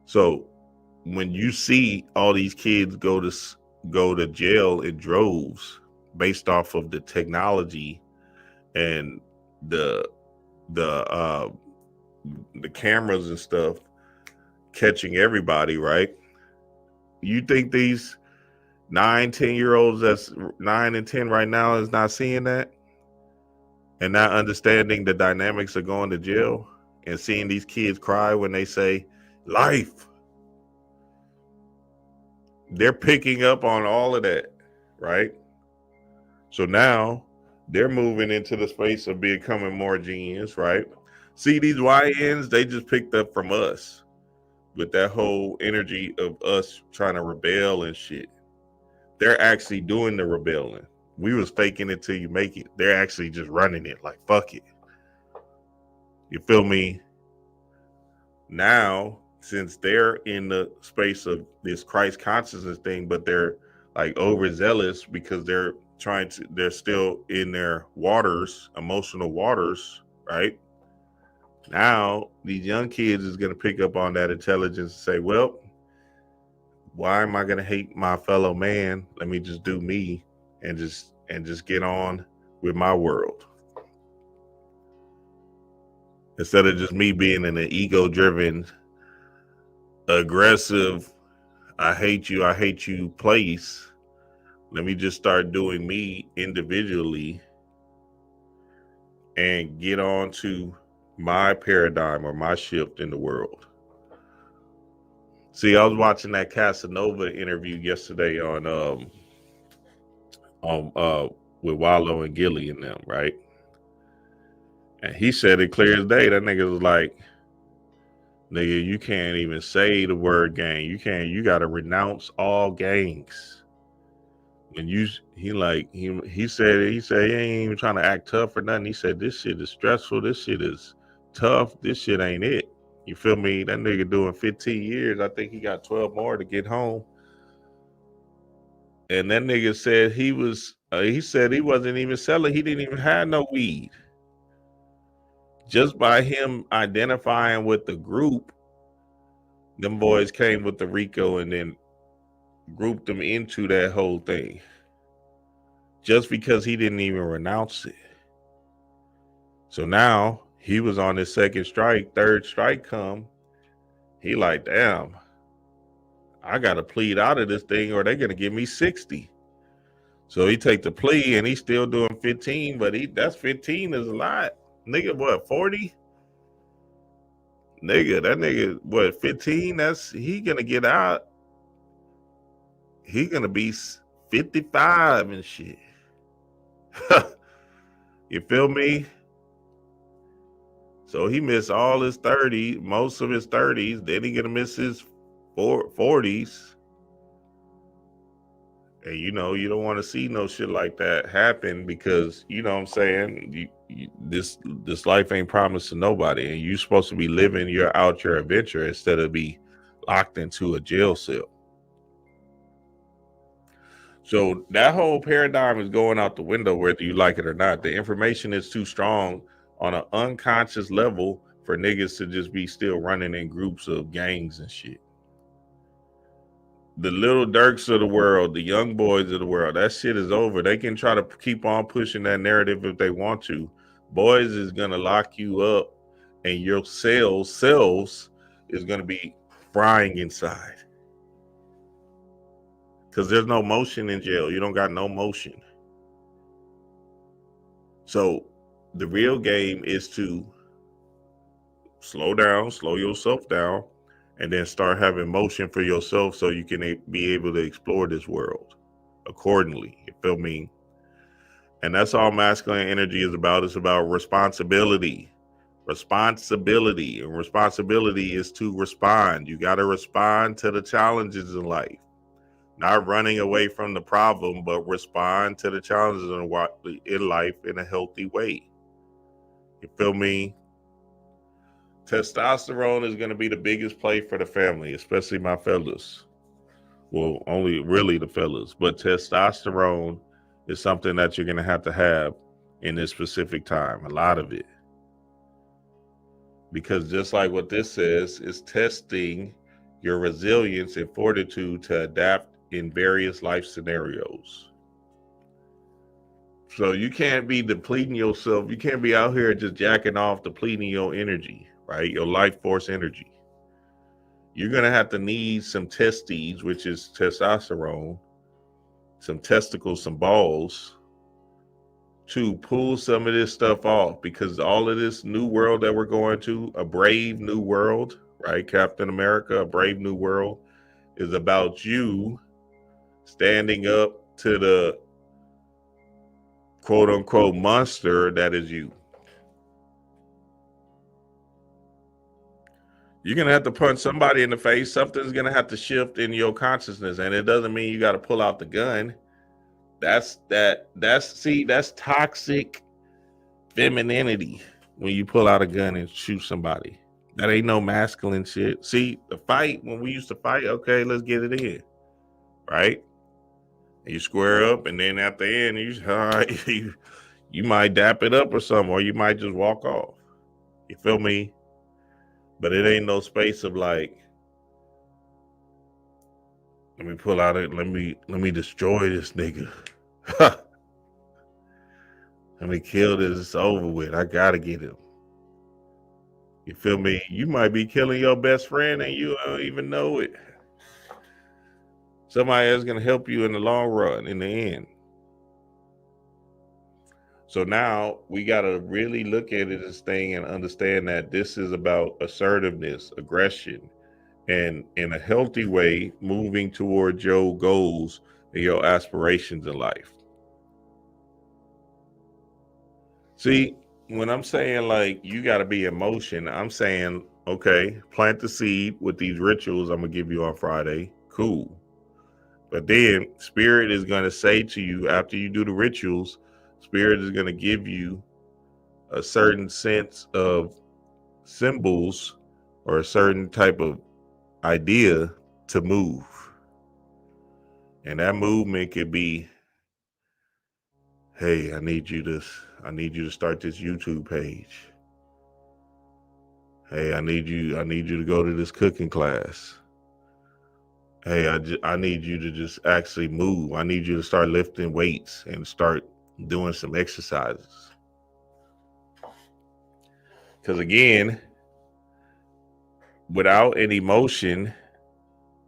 So when you see all these kids go to jail in droves based off of the technology and the cameras and stuff catching everybody, right? You think these 9-10-year-olds that's 9 and 10 right now is not seeing that and not understanding the dynamics of going to jail and seeing these kids cry when they say life? They're picking up on all of that, right? So now they're moving into the space of becoming more genius, right? See, these YNs, they just picked up from us with that whole energy of us trying to rebel and shit. They're actually doing the rebelling. We was faking it till you make it. They're actually just running it like, fuck it. You feel me? Now, since they're in the space of this Christ consciousness thing, but they're like overzealous because they're still in their waters, emotional waters, right? Now, these young kids is going to pick up on that intelligence and say, well, why am I going to hate my fellow man? Let me just do me and just get on with my world. Instead of just me being in an ego-driven, aggressive, I hate you place, let me just start doing me individually and get on to my paradigm or my shift in the world. See, I was watching that Casanova interview yesterday on with Wallow and Gilly and them, right? And he said it clear as day. That nigga was like, nigga, you can't even say the word gang. You gotta renounce all gangs. When he said he ain't even trying to act tough or nothing. He said this shit is stressful, this shit is tough, this shit ain't it. You feel me? That nigga doing 15 years. I think he got 12 more to get home. And that nigga said he was He said he wasn't even selling. He didn't even have no weed. Just by him identifying with the group, them boys came with the Rico and then grouped them into that whole thing. Just because he didn't even renounce it. So now he was on his second strike, third strike come. He like, damn, I got to plead out of this thing or they're going to give me 60. So he take the plea and he's still doing 15, but that's 15 is a lot. Nigga, what, 40? Nigga, that nigga, what, 15? He going to get out. He going to be 55 and shit. You feel me? So he missed all his 30, most of his 30s. Then he gonna miss his 40s. And you don't want to see no shit like that happen because you know what I'm saying. This life ain't promised to nobody, and you're supposed to be living your adventure instead of be locked into a jail cell. So that whole paradigm is going out the window, whether you like it or not. The information is too strong on an unconscious level for niggas to just be still running in groups of gangs and shit. The little Dirks of the world, the young boys of the world, that shit is over. They can try to keep on pushing that narrative if they want to. Boys is going to lock you up and your cells is going to be frying inside. Because there's no motion in jail. You don't got no motion. So the real game is to slow yourself down, and then start having motion for yourself so you can be able to explore this world accordingly. You feel me? And that's all masculine energy is about. It's about responsibility. Responsibility. And responsibility is to respond. You got to respond to the challenges in life. Not running away from the problem, but respond to the challenges in life in a healthy way. You feel me? Testosterone is going to be the biggest play for the family, especially my fellas. Well, only really the fellas, but testosterone is something that you're going to have in this specific time, a lot of it. Because just like what this says, is testing your resilience and fortitude to adapt in various life scenarios. So you can't be depleting yourself. You can't be out here just jacking off, depleting your energy. Right? Your life force energy. You're going to have to need some testes, which is testosterone, some testicles, some balls to pull some of this stuff off, because all of this new world that we're going to, a brave new world, right? Captain America, a brave new world is about you standing up to the quote unquote monster that is you. You're going to have to punch somebody in the face. Something's going to have to shift in your consciousness. And it doesn't mean you got to pull out the gun. That's toxic femininity when you pull out a gun and shoot somebody. That ain't no masculine shit. See, the fight, when we used to fight, okay, let's get it in. Right? And you square up, and then at the end, you might dap it up or something, or you might just walk off. You feel me? But it ain't no space of like, let me pull out it. Let me destroy this nigga. Let me kill this. It's over with. I gotta get him. You feel me? You might be killing your best friend and you don't even know it. Somebody else gonna help you in the long run, in the end. So now we gotta really look at this thing and understand that this is about assertiveness, aggression, and in a healthy way, moving towards your goals and your aspirations in life. See, when I'm saying like you got to be in motion, I'm saying, okay, plant the seed with these rituals I'm going to give you on Friday. Cool. But then Spirit is going to say to you, after you do the rituals, Spirit is going to give you a certain sense of symbols or a certain type of idea to move. And that movement could be hey, I need you to start this YouTube page. Hey, I need you to go to this cooking class. Hey, I need you to just actually move. I need you to start lifting weights and start doing some exercises. Because again, without any motion,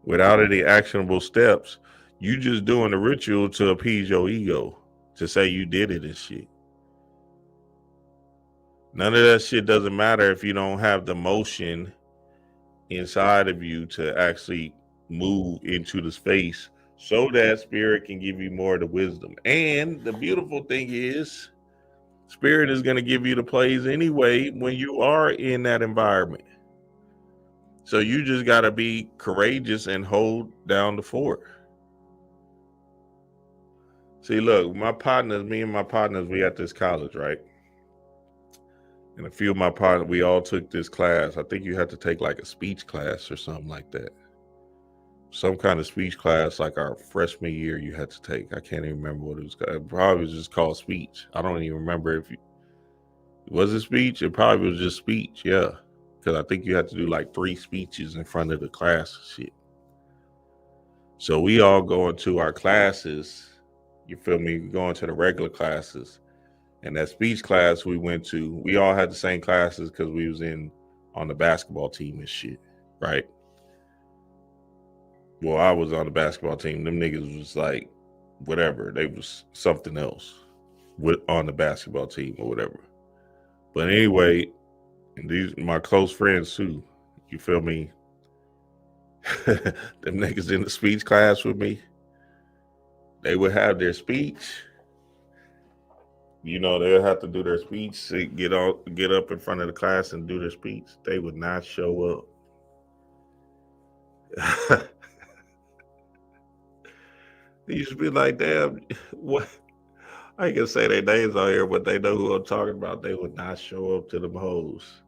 without any actionable steps, you just doing the ritual to appease your ego, to say you did it and shit. None of that shit doesn't matter if you don't have the motion inside of you to actually move into the space so that spirit can give you more of the wisdom. And the beautiful thing is, spirit is going to give you the plays anyway when you are in that environment. So you just got to be courageous and hold down the fort. See, look, me and my partners, we at this college, right? And a few of my partners, we all took this class. I think you had to take like a speech class or something like that. Some kind of speech class, like our freshman year, you had to take. I can't even remember what it was called. It probably was just called speech. I don't even remember if was it speech? It probably was just speech, yeah. Because I think you had to do like 3 speeches in front of the class and shit. So we all go into our classes, you feel me, going to the regular classes. And that speech class we went to, we all had the same classes because we was on the basketball team and shit, right? Well, I was on the basketball team. Them niggas was like, whatever. They was something else on the basketball team or whatever. But anyway, these my close friends too. You feel me? Them niggas in the speech class with me, they would have their speech. You know, they'll have to do their speech, get up in front of the class and do their speech. They would not show up. They used to be like, damn, what? I ain't gonna say their names on here, but they know who I'm talking about. They would not show up to them hoes.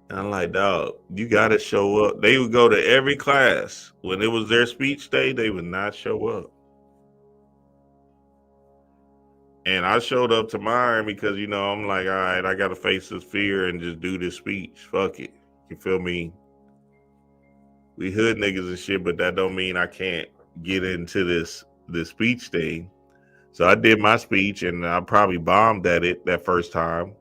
And I'm like, dog, you gotta show up. They would go to every class. When it was their speech day, they would not show up. And I showed up to mine because, you know, I'm like, all right, I got to face this fear and just do this speech. Fuck it. You feel me? We hood niggas and shit, but that don't mean I can't get into this speech thing. So I did my speech and I probably bombed at it that first time.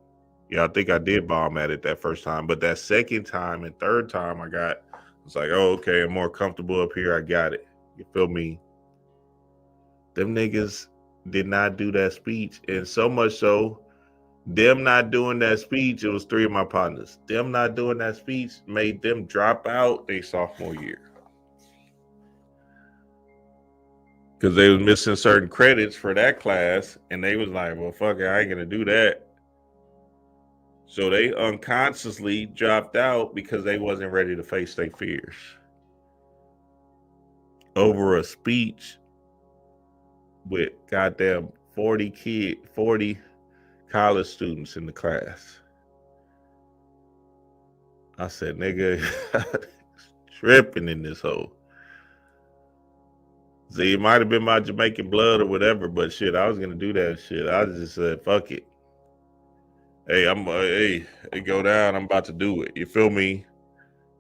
Yeah, I think I did bomb at it that first time. But that second time and third time it's like, oh, okay, I'm more comfortable up here. I got it. You feel me? Them niggas did not do that speech. And so much so, them not doing that speech, it was 3 of my partners. Them not doing that speech made them drop out their sophomore year. Because they was missing certain credits for that class. And they was like, well, fuck it, I ain't going to do that. So they unconsciously dropped out because they wasn't ready to face their fears. Over a speech with goddamn 40 college students in the class. I said, nigga, tripping in this hole. See, it might have been my Jamaican blood or whatever, but shit, I was gonna do that shit. I just said, fuck it. Hey, hey, go down. I'm about to do it. You feel me?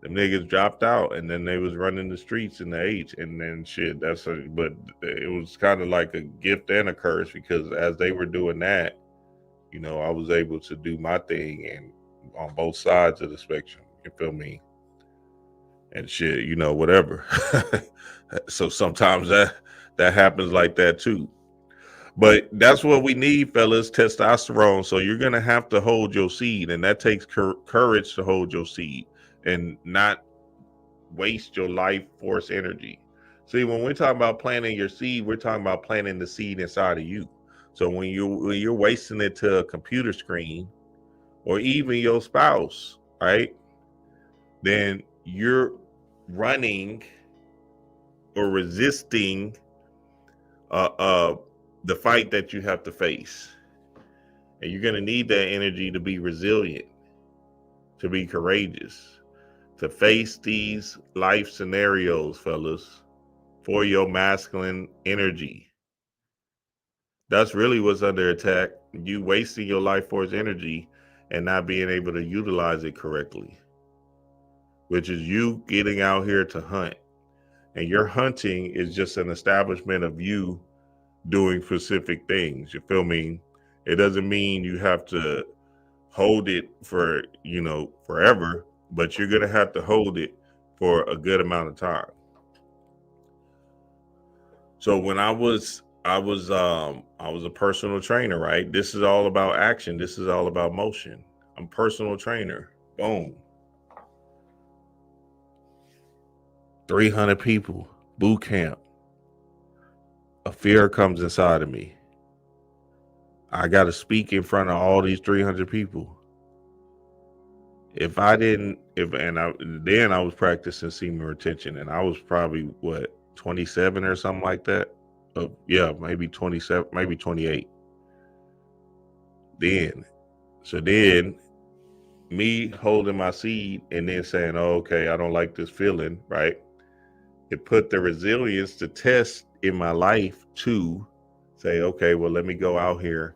Them niggas dropped out, and then they was running the streets in the H, and then shit. But it was kind of like a gift and a curse because as they were doing that, you know, I was able to do my thing and on both sides of the spectrum. You feel me? And shit, you know, whatever. So sometimes that happens like that too. But that's what we need, fellas, testosterone. So you're going to have to hold your seed, and that takes courage to hold your seed and not waste your life force energy. See, when we're talking about planting your seed, we're talking about planting the seed inside of you. So when you're wasting it to a computer screen or even your spouse, right? Then you're running or resisting the fight that you have to face. And you're going to need that energy to be resilient, to be courageous, to face these life scenarios, fellas, for your masculine energy. That's really what's under attack. You wasting your life force energy and not being able to utilize it correctly, which is you getting out here to hunt. And your hunting is just an establishment of you doing specific things. You feel me? It doesn't mean you have to hold it for, forever, but you're going to have to hold it for a good amount of time. So when I was a personal trainer, right? This is all about action. This is all about motion. I'm a personal trainer. Boom. 300 people, boot camp. A fear comes inside of me. I got to speak in front of all these 300 people. Then I was practicing semen retention, and I was probably 27 or something like that. Yeah, maybe 27, maybe 28. Then me holding my seed and then saying, oh, okay, I don't like this feeling, right? It put the resilience to test in my life to say, okay, well, let me go out here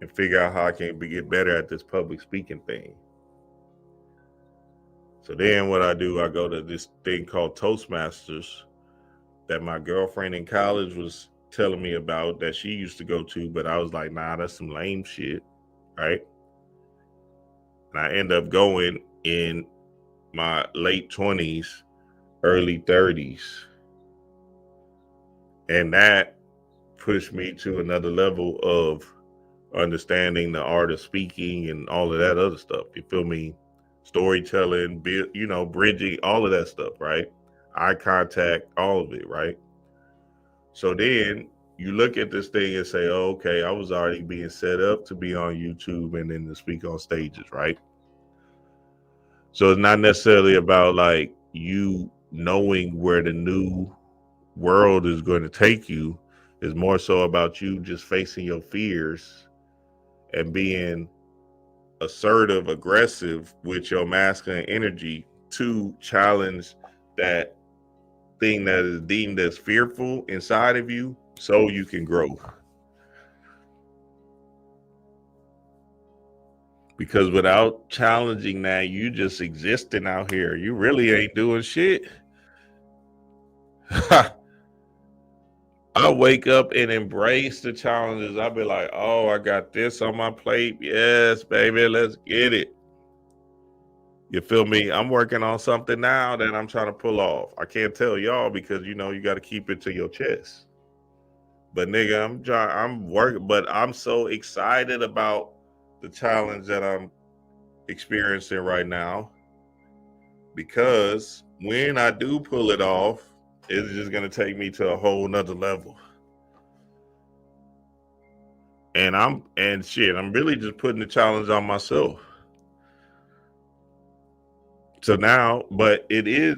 and figure out how I can get better at this public speaking thing. So then what I do, I go to this thing called Toastmasters that my girlfriend in college was telling me about that she used to go to, but I was like, nah, that's some lame shit, right? And I end up going in my late 20s, early 30s. And that pushed me to another level of understanding the art of speaking and all of that other stuff. You feel me? Storytelling, bridging, all of that stuff, right? Eye contact, all of it, right? So then you look at this thing and say, oh, okay, I was already being set up to be on YouTube and then to speak on stages, right? So it's not necessarily about like you knowing where the new world is going to take you. It's more so about you just facing your fears and being assertive, aggressive with your masculine energy to challenge that thing that is deemed as fearful inside of you so you can grow. Because without challenging that, you just existing out here. You really ain't doing shit. I wake up and embrace the challenges. I'll be like, oh, I got this on my plate. Yes, baby, let's get it. You feel me? I'm working on something now that I'm trying to pull off. I can't tell y'all because, you got to keep it to your chest. But nigga, I'm working, but I'm so excited about the challenge that I'm experiencing right now, because when I do pull it off, it's just going to take me to a whole nother level. And I'm really just putting the challenge on myself. So now, but it is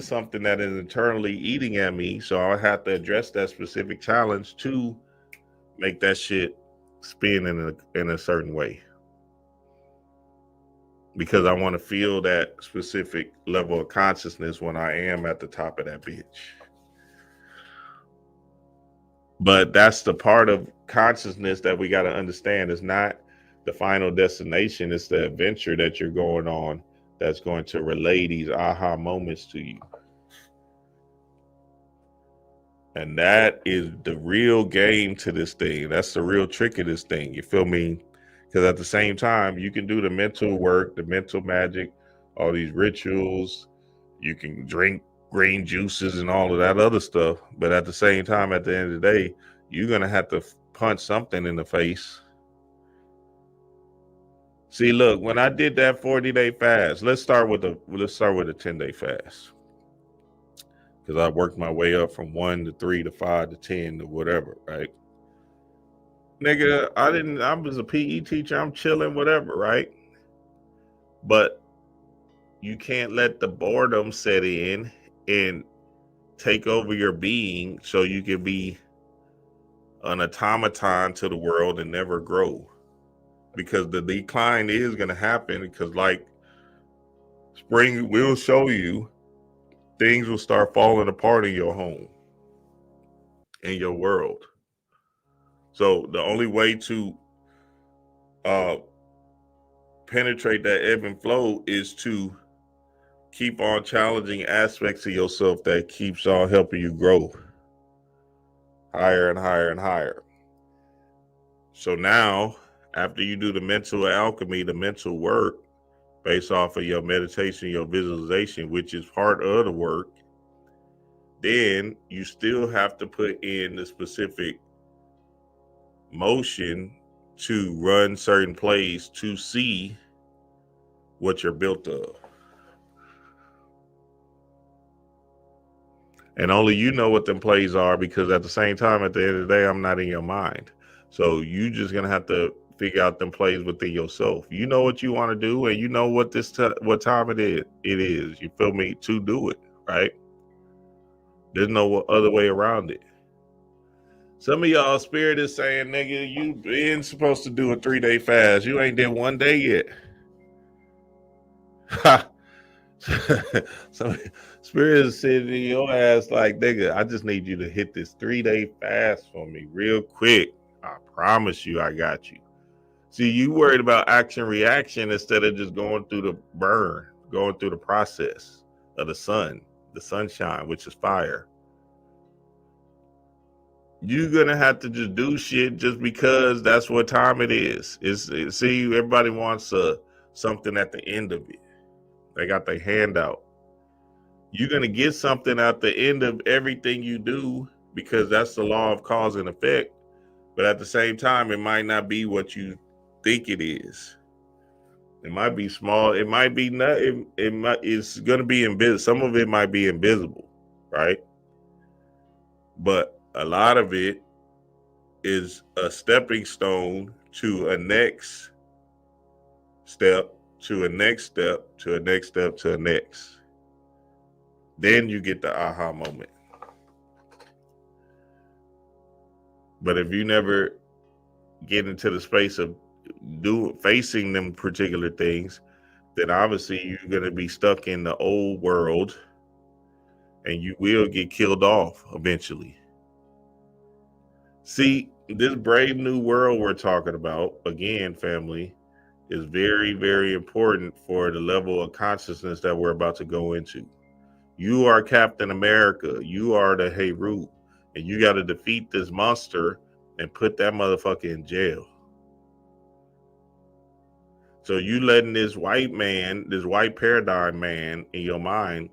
something that is internally eating at me. So I have to address that specific challenge to make that shit spin in a certain way. Because I want to feel that specific level of consciousness when I am at the top of that bitch. But that's the part of consciousness that we got to understand. It's not the final destination. It's the adventure that you're going on that's going to relay these aha moments to you. And that is the real game to this thing. That's the real trick of this thing. You feel me? Because at the same time, you can do the mental work, the mental magic, all these rituals. You can drink green juices and all of that other stuff. But at the same time, at the end of the day, you're going to have to punch something in the face. See, look, when I did that 40-day fast, let's start with a 10-day fast. Because I worked my way up from 1 to 3 to 5 to 10 to whatever, right? Nigga, I was a PE teacher, I'm chilling, whatever, right? But you can't let the boredom set in and take over your being so you can be an automaton to the world and never grow. Because the decline is going to happen, because like spring will show you, things will start falling apart in your home, in your world. So the only way to penetrate that ebb and flow is to keep on challenging aspects of yourself that keeps on helping you grow higher and higher and higher. So now, after you do the mental alchemy, the mental work based off of your meditation, your visualization, which is part of the work, then you still have to put in the specific motion to run certain plays to see what you're built of. And only you know what them plays are, because at the same time, at the end of the day, I'm not in your mind. So you just gonna have to figure out them plays within yourself. You know what you want to do, and you know what what time it is. It is, you feel me, to do it, right? There's no other way around it. Some of y'all spirit is saying, nigga, you been supposed to do a 3-day fast. You ain't did 1 day yet. Some spirit is sitting in your ass like, nigga, I just need you to hit this 3-day fast for me real quick. I promise you I got you. See, you worried about action reaction instead of just going through the burn, going through the process of the sunshine, which is fire. You're gonna have to just do shit just because that's what time it is. See, everybody wants something at the end of it. They got their hand out. You're gonna get something at the end of everything you do, because that's the law of cause and effect. But at the same time, it might not be what you think it is. It might be small. It might be not. It's gonna be invisible. Some of it might be invisible, right? But a lot of it is a stepping stone to a next step, to a next step, to a next step, to a next. Then you get the aha moment. But if you never get into the space of facing them particular things, then obviously you're going to be stuck in the old world, and you will get killed off eventually. See, this brave new world we're talking about, again, family, is very, very important for the level of consciousness that we're about to go into. You are Captain America. You are the Heru, and you got to defeat this monster and put that motherfucker in jail. So you letting this white man, this white paradigm man in your mind,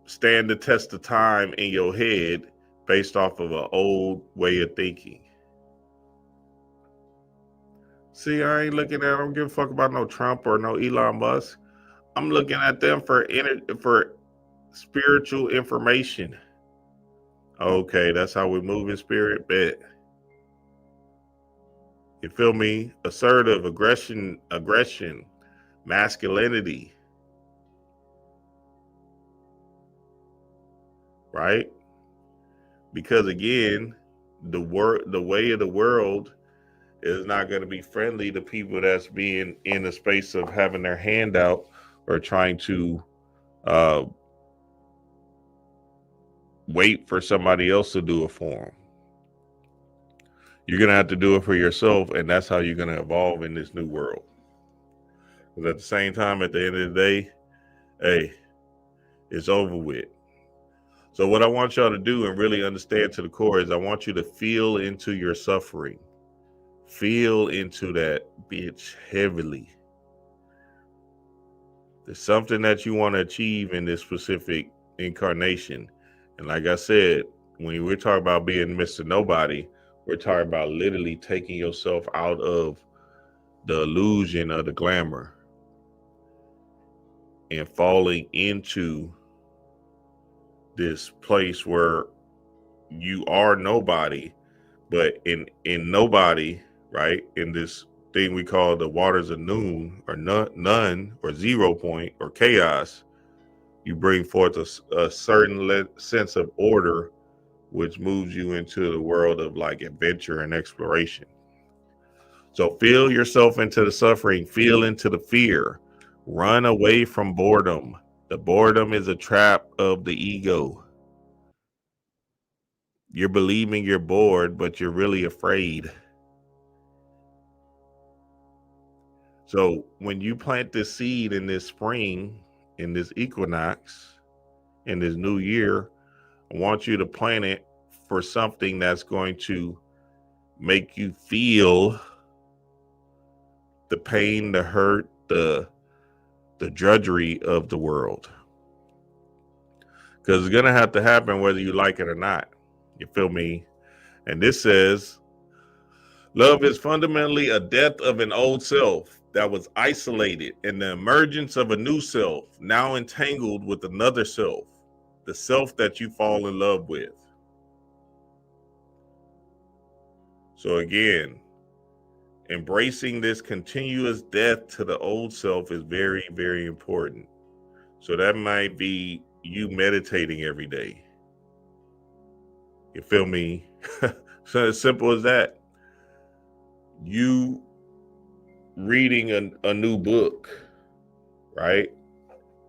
stand the test of time in your head based off of an old way of thinking. See, I ain't looking at, I don't give a fuck about no Trump or no Elon Musk. I'm looking at them for spiritual information. Okay, that's how we move in spirit. Bet. You feel me? Assertive, aggression, masculinity. Right? Because again, the way of the world is not going to be friendly to people that's being in a space of having their hand out or trying to wait for somebody else to do it for them. You're going to have to do it for yourself, and that's how you're going to evolve in this new world. Because at the same time, at the end of the day, hey, it's over with. So what I want y'all to do and really understand to the core is I want you to feel into your suffering. Feel into that bitch heavily. There's something that you want to achieve in this specific incarnation. And like I said, when we're talking about being Mr. Nobody, we're talking about literally taking yourself out of the illusion of the glamour and falling into this place where you are nobody, but in nobody, right, in this thing we call the waters of noon or none or 0 point or chaos, you bring forth a certain sense of order, which moves you into the world of like adventure and exploration. So feel yourself into the suffering, feel into the fear, run away from boredom. The boredom is a trap of the ego. You're believing you're bored, but you're really afraid. So when you plant this seed in this spring, in this equinox, in this new year, I want you to plant it for something that's going to make you feel the pain, the hurt, the drudgery of the world. Because it's going to have to happen whether you like it or not. You feel me? And this says, love is fundamentally a death of an old self that was isolated and the emergence of a new self, now entangled with another self, the self that you fall in love with. So again, embracing this continuous death to the old self is very, very important. So that might be you meditating every day. You feel me? So as simple as that. You reading a new book, right?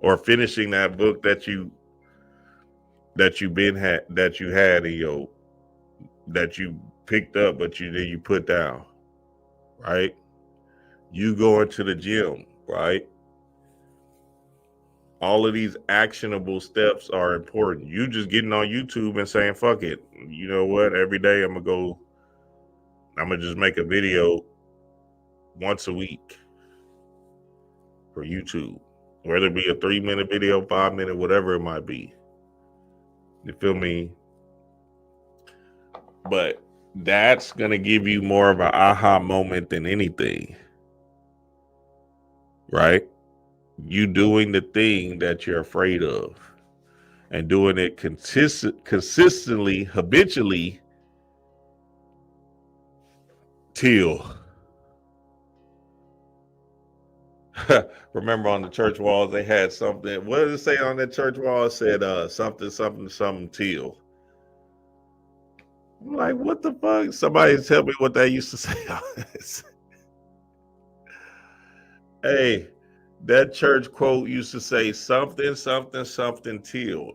Or finishing that book that you had in your, that you picked up but you put down, right? You going to the gym, right? All of these actionable steps are important. You just getting on YouTube and saying, fuck it. You know what? Every day I'm going to just make a video once a week for YouTube. Whether it be a 3-minute video, 5-minute, whatever it might be. You feel me? But that's going to give you more of an aha moment than anything. Right? You doing the thing that you're afraid of and doing it consistently, habitually till. Remember on the church walls, they had something. What did it say on that church wall? It said something till. I'm like, what the fuck? Somebody tell me what they used to say on this. Hey, that church quote used to say something till ...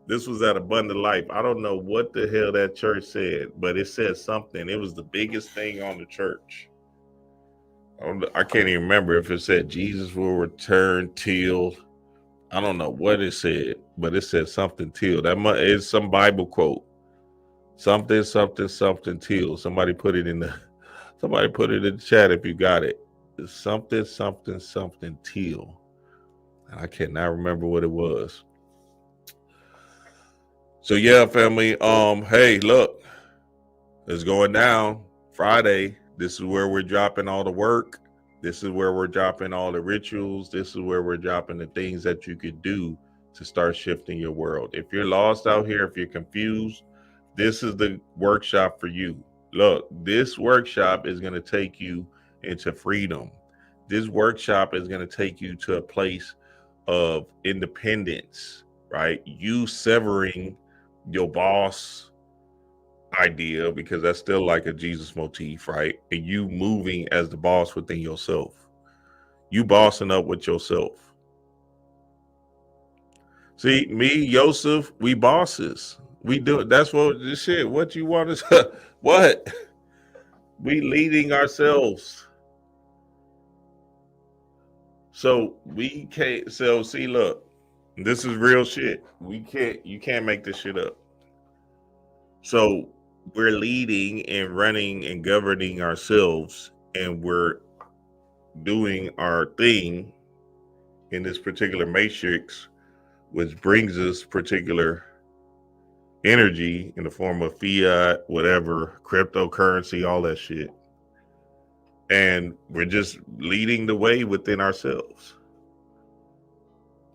This was at Abundant Life. I don't know what the hell that church said, but it said something. It was the biggest thing on the church. I can't even remember if it said Jesus will return till. I don't know what it said, but it said something till. That is some Bible quote. Something till. Somebody put it in the chat if you got it. Something till. And I cannot remember what it was. So yeah, family. Hey, look, it's going down Friday. This is where we're dropping all the work. This is where we're dropping all the rituals. This is where we're dropping the things that you could do to start shifting your world. If you're lost out here, if you're confused, this is the workshop for you. Look, this workshop is going to take you into freedom. This workshop is going to take you to a place of independence, right? You severing your boss idea, because that's still like a Jesus motif, right? And you moving as the boss within yourself. You bossing up with yourself. See, me, Joseph, we bosses. We do it. That's what this shit. What you want us? What? We leading ourselves. So we can't. So see, look, this is real shit. You can't make this shit up. So we're leading and running and governing ourselves, and we're doing our thing in this particular matrix, which brings us particular energy in the form of fiat, whatever, cryptocurrency, all that shit. And we're just leading the way within ourselves.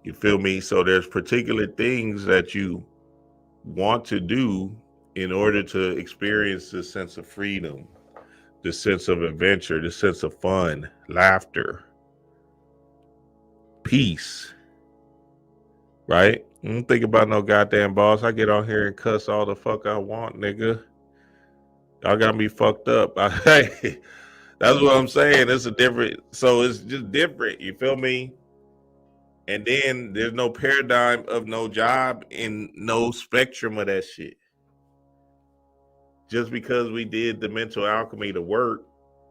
You feel me? So there's particular things that you want to do in order to experience this sense of freedom, this sense of adventure, this sense of fun, laughter, peace, right? I don't think about no goddamn boss. I get on here and cuss all the fuck I want, nigga. Y'all got me fucked up. Hey, that's what I'm saying. It's a different, so it's just different. You feel me? And then there's no paradigm of no job and no spectrum of that shit. Just because we did the mental alchemy to work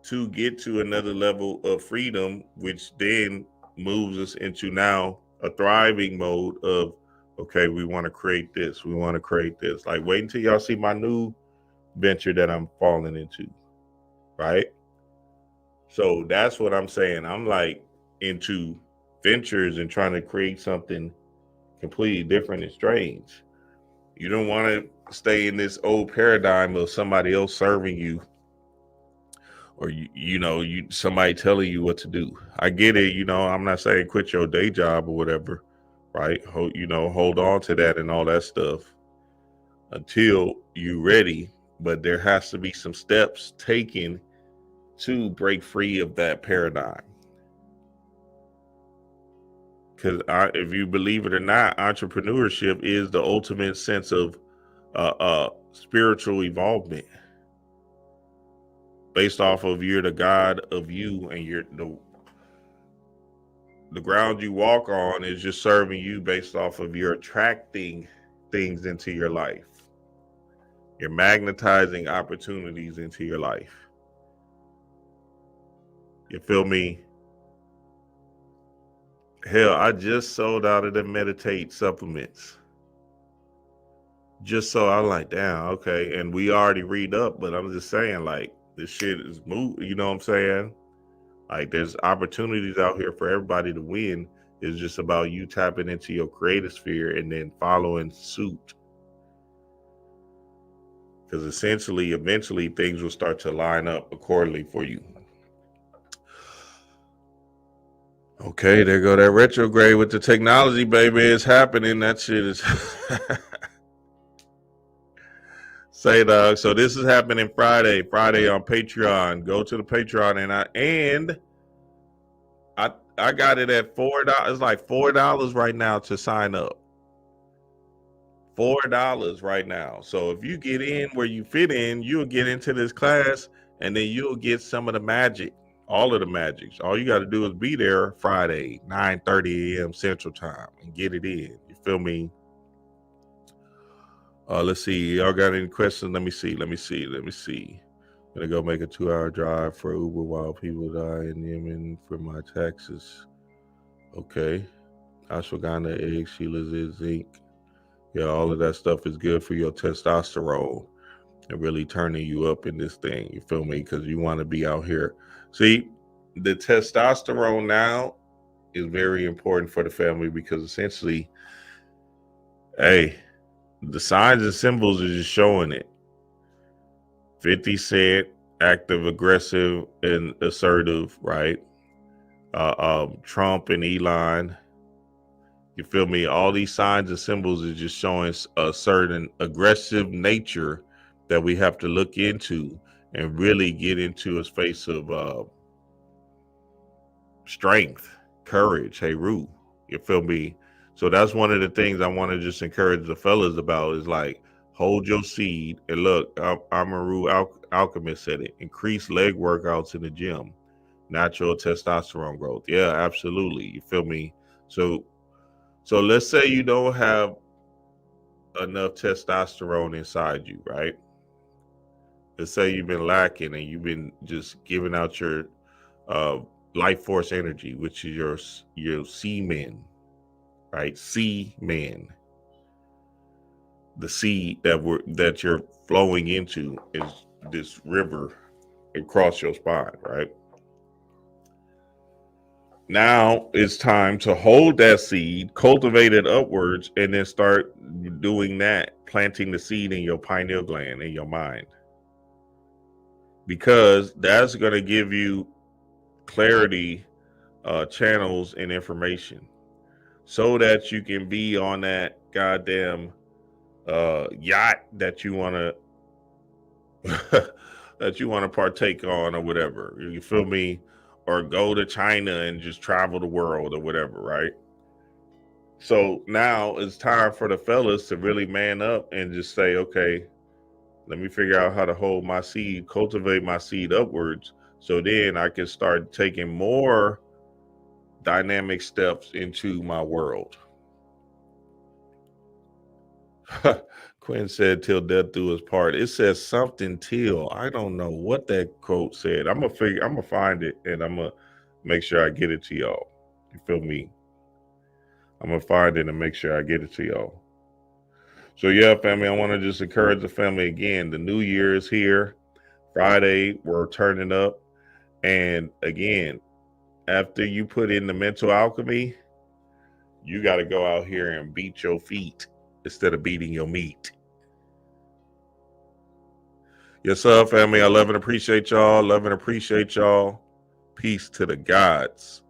to get to another level of freedom, which then moves us into now a thriving mode of, okay, we want to create this. We want to create this. Like, wait until y'all see my new venture that I'm falling into, right? So that's what I'm saying. I'm like into ventures and trying to create something completely different and strange. You don't want to stay in this old paradigm of somebody else serving you, or you somebody telling you what to do. I get it. I'm not saying quit your day job or whatever, right? Hold on to that and all that stuff until you're ready. But there has to be some steps taken to break free of that paradigm. Because if you believe it or not, entrepreneurship is the ultimate sense of spiritual evolvement, based off of you're the God of you, and you're the ground you walk on is just serving you based off of you're attracting things into your life. You're magnetizing opportunities into your life. You feel me? Hell, I just sold out of the Meditate supplements. Just so I'm like, damn, okay. And we already read up, but I'm just saying, like, this shit is moving. You know what I'm saying? Like, there's opportunities out here for everybody to win. It's just about you tapping into your creative sphere and then following suit. Because essentially, eventually, things will start to line up accordingly for you. Okay, there go that retrograde with the technology, baby. It's happening. That shit is... Say, dog. So this is happening Friday on Patreon. Go to the Patreon, and I got it at $4. It's like $4 right now to sign up. $4 right now. So if you get in where you fit in, you'll get into this class, and then you'll get some of the magic, all of the magics. All you got to do is be there Friday, 9:30 a.m. Central Time, and get it in. You feel me? Let's see. Y'all got any questions? Let me see. Gonna go make a 2-hour drive for Uber while people die in Yemen for my taxes. Okay. Ashwagandha, eggs, Sheila's zinc. Yeah, all of that stuff is good for your testosterone and really turning you up in this thing. You feel me? Because you want to be out here. See, the testosterone now is very important for the family, because essentially, hey, the signs and symbols are just showing it. 50 Cent, active, aggressive, and assertive, right? Trump and Elon. You feel me? All these signs and symbols are just showing a certain aggressive nature that we have to look into and really get into a space of strength, courage. Hey, Rue, you feel me? So that's one of the things I want to just encourage the fellas about, is like, hold your seed. And look, Amaru Alchemist said it. Increase leg workouts in the gym. Natural testosterone growth. Yeah, absolutely. You feel me? So let's say you don't have enough testosterone inside you, right? Let's say you've been lacking and you've been just giving out your life force energy, which is your semen, right? Semen. The seed that you're flowing into is this river across your spine, right? Now it's time to hold that seed, cultivate it upwards, and then start doing that, planting the seed in your pineal gland, in your mind. Because that's going to give you clarity, channels, and information, so that you can be on that goddamn yacht that you want to that you want to partake on, or whatever. You feel me? Or go to China and just travel the world or whatever, right? So now it's time for the fellas to really man up and just say, okay, let me figure out how to hold my seed, cultivate my seed upwards, so then I can start taking more dynamic steps into my world. Quinn said, "Till death do us part." It says something till. I don't know what that quote said. I'm gonna find it, and I'm gonna make sure I get it to y'all. You feel me? I'm gonna find it and make sure I get it to y'all. So yeah, family, I want to just encourage the family again. The new year is here. Friday, we're turning up. And again, after you put in the mental alchemy, you got to go out here and beat your feet instead of beating your meat. Yes, sir, family. I love and appreciate y'all. Love and appreciate y'all. Peace to the gods.